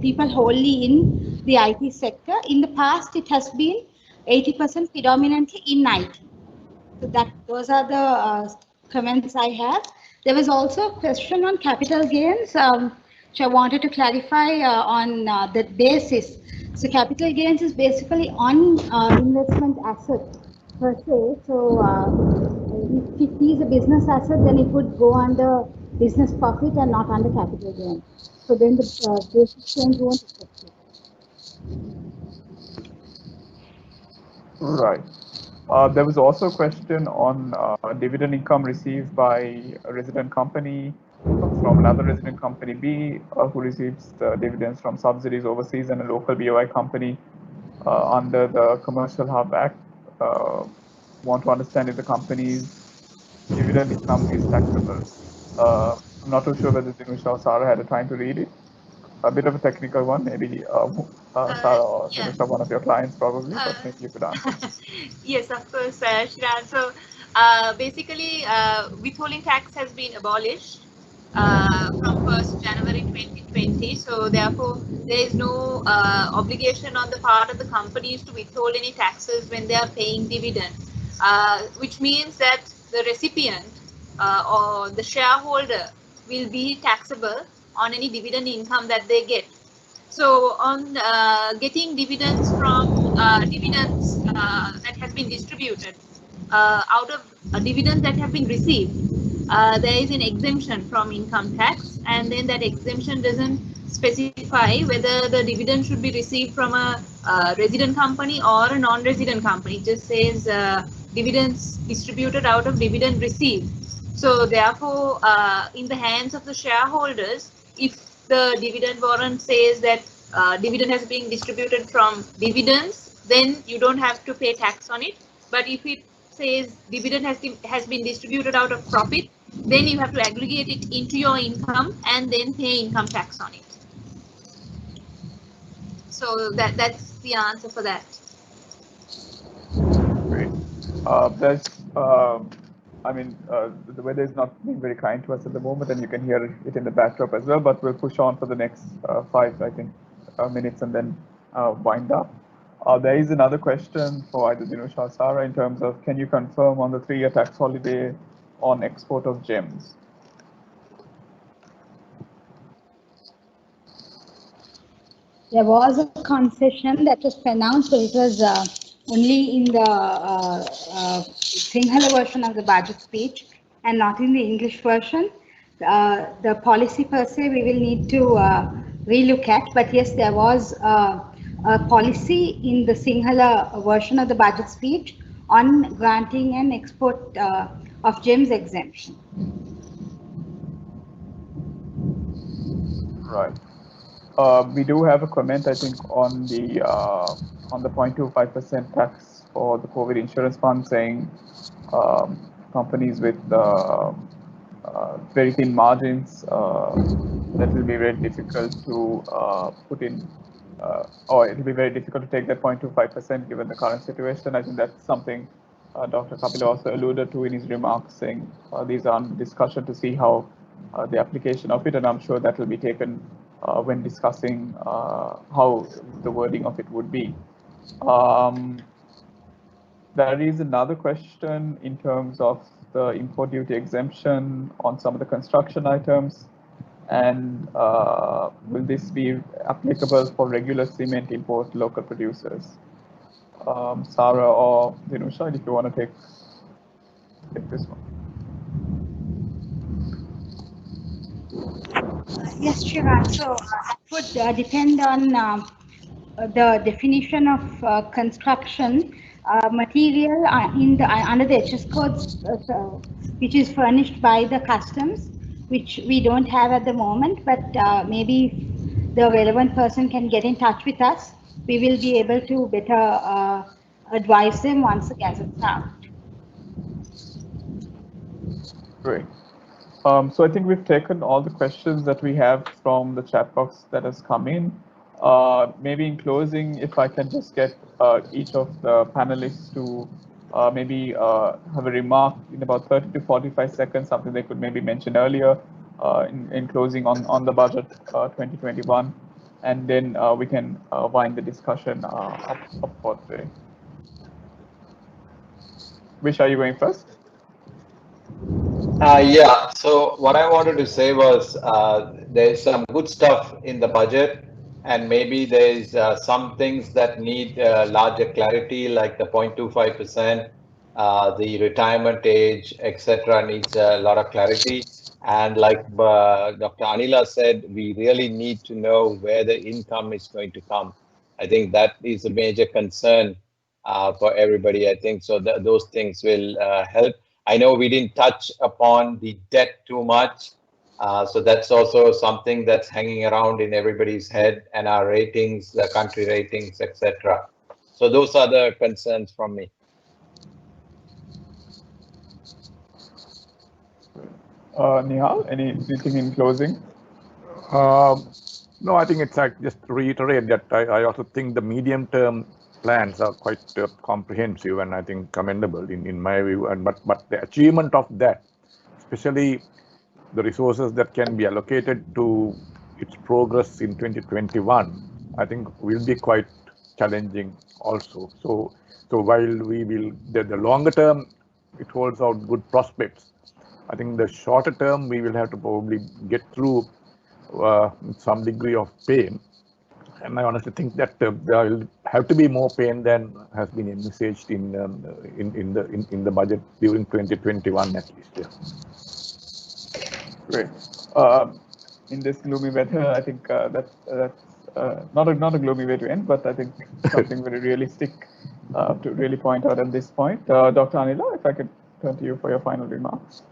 [SPEAKER 4] people wholly in the IT sector. In the past, it has been 80% predominantly in IT. So those are the comments I have. There was also a question on capital gains, which I wanted to clarify on the basis. So capital gains is basically on investment asset per se. So if it is a business asset, then it would go under business profit and not under capital gain. So then the basis change won't affect it.
[SPEAKER 3] Right. There was also a question on dividend income received by a resident company from another resident company B who receives the dividends from subsidies overseas, and a local BOI company under the Commercial Hub Act. Want to understand if the company's dividend income is taxable. I'm not too sure whether Dinusha or Sarah had a time to read it. A bit of a technical one, maybe Sarah or Dinusha, one of your clients probably, but maybe you could answer.
[SPEAKER 8] Yes, of course, Shran. So basically, withholding tax has been abolished from 1st January 2020. So therefore, there is no obligation on the part of the companies to withhold any taxes when they are paying dividend, which means that the recipient or the shareholder will be taxable on any dividend income that they get. So on getting dividends from dividends that has been distributed, out of dividends that have been received, there is an exemption from income tax, and then that exemption doesn't specify whether the dividend should be received from a resident company or a non-resident company. It just says dividends distributed out of dividend received. So therefore, in the hands of the shareholders, if the dividend warrant says that dividend has been distributed from dividends, then you don't have to pay tax on it. But if it says dividend has been distributed out of profit, then you have to aggregate it into your income and then pay income tax on it. So that's the answer for that.
[SPEAKER 3] Great. The weather is not being very kind to us at the moment, and you can hear it in the backdrop as well, but we'll push on for the next 5, I think, minutes and then wind up. There is another question for either Dinusha or Sarah in terms of, can you confirm on the 3-year tax holiday on export of gems?
[SPEAKER 4] There was a concession that was pronounced, but it was only in the Sinhala version of the budget speech and not in the English version. The policy per se we will need to relook at, but yes, there was a policy in the Sinhala version of the budget speech on granting an export of gems exemption.
[SPEAKER 3] Right. We do have a comment, I think, on the 0.25% tax for the COVID insurance fund, saying companies with very thin margins, that will be very difficult to put in, or it will be very difficult to take that 0.25% given the current situation. I think that's something Dr. Kapila also alluded to in his remarks, saying these are under discussion to see how the application of it, and I'm sure that will be taken when discussing how the wording of it would be. There is another question in terms of the import duty exemption on some of the construction items, and will this be applicable for regular cement import local producers? Sarah or Dinusha, if you want to take this one.
[SPEAKER 4] Yes, Shiva. So it would depend on the definition of construction material in the under the HS codes, which is furnished by the customs, which we don't have at the moment, but maybe the relevant person can get in touch with us. We will be able to better advise them once the gazette's out.
[SPEAKER 3] Great. So I think we've taken all the questions that we have from the chat box that has come in. Maybe in closing, if I can just get each of the panelists to maybe have a remark in about 30 to 45 seconds, something they could maybe mention earlier in closing on the budget 2021, and then we can wind the discussion up for today. Which are you going first?
[SPEAKER 9] Yeah, so what I wanted to say was there's some good stuff in the budget, and maybe there's some things that need larger clarity, like the 0.25%, the retirement age, etc. needs a lot of clarity. And like Dr. Anila said, we really need to know where the income is going to come. I think that is a major concern for everybody. I think so. Those things will help. I know we didn't touch upon the debt too much. So that's also something that's hanging around in everybody's head, and our ratings, the country ratings, etc. So those are the concerns from me.
[SPEAKER 3] Nihal, anything in closing?
[SPEAKER 7] No, I think it's like just to reiterate that I also think the medium-term plans are quite comprehensive and I think commendable in my view. And but the achievement of that, especially the resources that can be allocated to its progress in 2021, I think will be quite challenging also. So while we will the longer term, it holds out good prospects. I think the shorter term we will have to probably get through some degree of pain, and I honestly think that there will have to be more pain than has been envisaged in the budget during 2021 at least. Yeah.
[SPEAKER 3] Great. In this gloomy weather, I think that's not a gloomy way to end, but I think something very realistic to really point out at this point. Dr. Anila, if I could turn to you for your final remarks.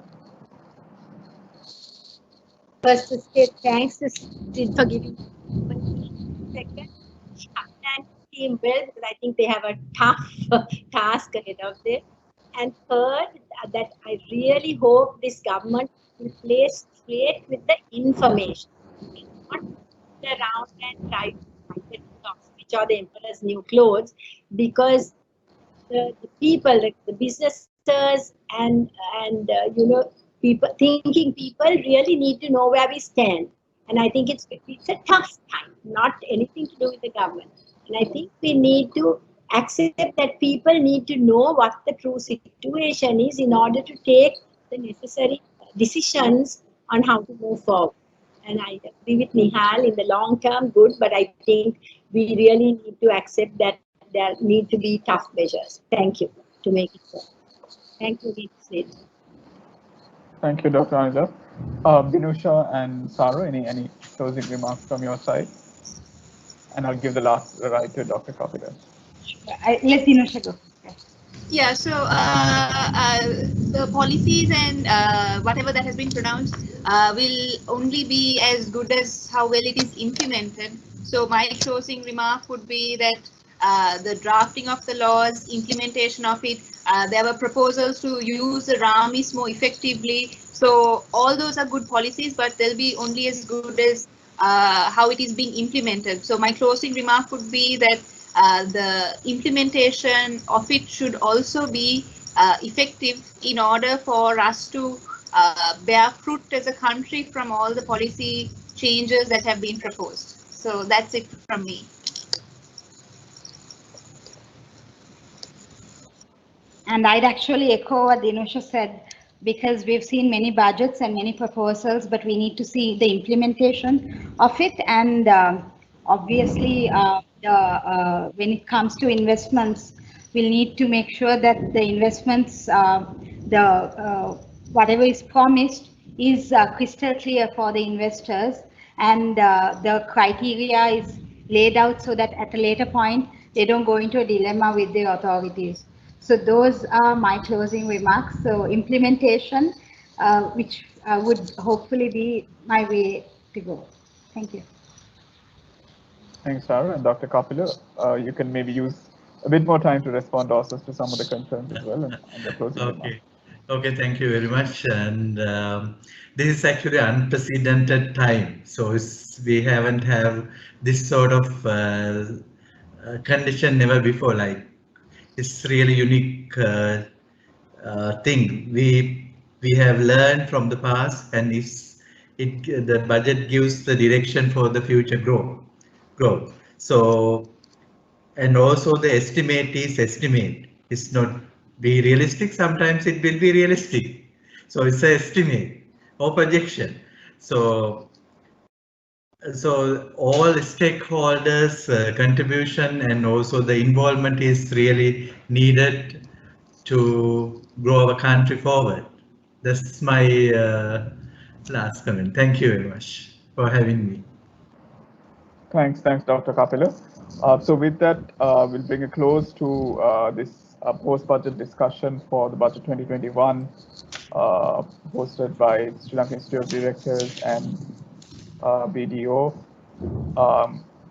[SPEAKER 6] First, to say thanks to SLID for giving me. Second, and team well, because I think they have a tough task ahead of them. And third, that I really hope this government will play straight with the information, not sit around and try to find the which are the emperor's new clothes, because the people, the businesses, and you know, thinking people really need to know where we stand. And I think it's a tough time, not anything to do with the government. And I think we need to accept that people need to know what the true situation is in order to take the necessary decisions on how to move forward. And I agree with Nihal, in the long term, good, but I think we really need to accept that there need to be tough measures. Thank you to make it so. Thank you, SLID.
[SPEAKER 3] Thank you, Dr. Anila. Dinusha and Sarah, any closing remarks from your side? And I'll give the last right to Dr. Kapila.
[SPEAKER 4] Let Dinusha go.
[SPEAKER 8] Yeah, so the policies and whatever that has been pronounced will only be as good as how well it is implemented. So my closing remark would be that the drafting of the laws, implementation of it, there were proposals to use the RAMIs more effectively. So all those are good policies, but they'll be only as good as how it is being implemented. So my closing remark would be that the implementation of it should also be effective in order for us to bear fruit as a country from all the policy changes that have been proposed. So that's it from me.
[SPEAKER 4] And I'd actually echo what Dinusha said, because we've seen many budgets and many proposals, but we need to see the implementation of it. And obviously, when it comes to investments, we'll need to make sure that the investments, whatever is promised is crystal clear for the investors, and the criteria is laid out so that at a later point, they don't go into a dilemma with the authorities. So those are my closing remarks. So implementation, which would hopefully be my way to go. Thank you.
[SPEAKER 3] Thanks, Sarah. And Dr. Kapila, you can maybe use a bit more time to respond also to some of the concerns as well. And the closing remarks.
[SPEAKER 5] Okay, thank you very much. And this is actually unprecedented time. So we haven't have this sort of condition never before. Like, it's really unique thing. We have learned from the past, and the budget gives the direction for the future growth. So, and also the estimate is estimate. It's not be realistic. Sometimes it will be realistic. So it's an estimate or projection. So all stakeholders contribution and also the involvement is really needed to grow our country forward. That's my last comment. Thank you very much for having me.
[SPEAKER 3] Thanks, Dr. Kapila. So with that, we'll bring a close to this post-budget discussion for the budget 2021, hosted by Sri Lanka Institute of Directors and BDO.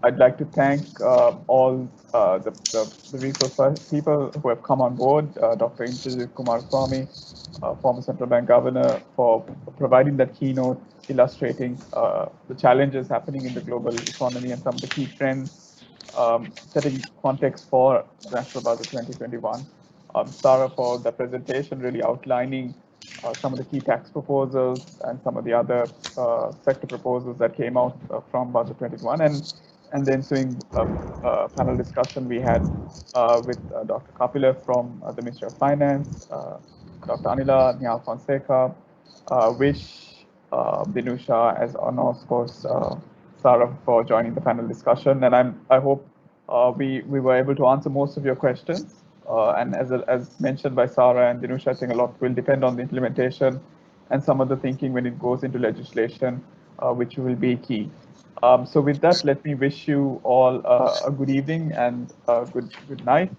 [SPEAKER 3] I'd like to thank all the resource people who have come on board, Dr. Indrajit Kumaraswamy, former central bank governor, for providing that keynote illustrating the challenges happening in the global economy and some of the key trends, setting context for National Budget 2021. Sarah for the presentation, really outlining some of the key tax proposals and some of the other sector proposals that came out from Budget 21, and the ensuing panel discussion we had with Dr. Kapila from the Ministry of Finance, Dr. Anila Nyal Fonseca, Wish, Dinusha, as of course Sarah for joining the panel discussion, and I hope we were able to answer most of your questions. And as mentioned by Sarah and Dinusha, I think a lot will depend on the implementation and some of the thinking when it goes into legislation, which will be key. So with that, let me wish you all a good evening and a good night,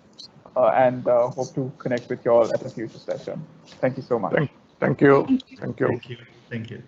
[SPEAKER 3] and hope to connect with you all at a future session. Thank you so much.
[SPEAKER 7] Thank you. Thank you.
[SPEAKER 5] Thank you. Thank you.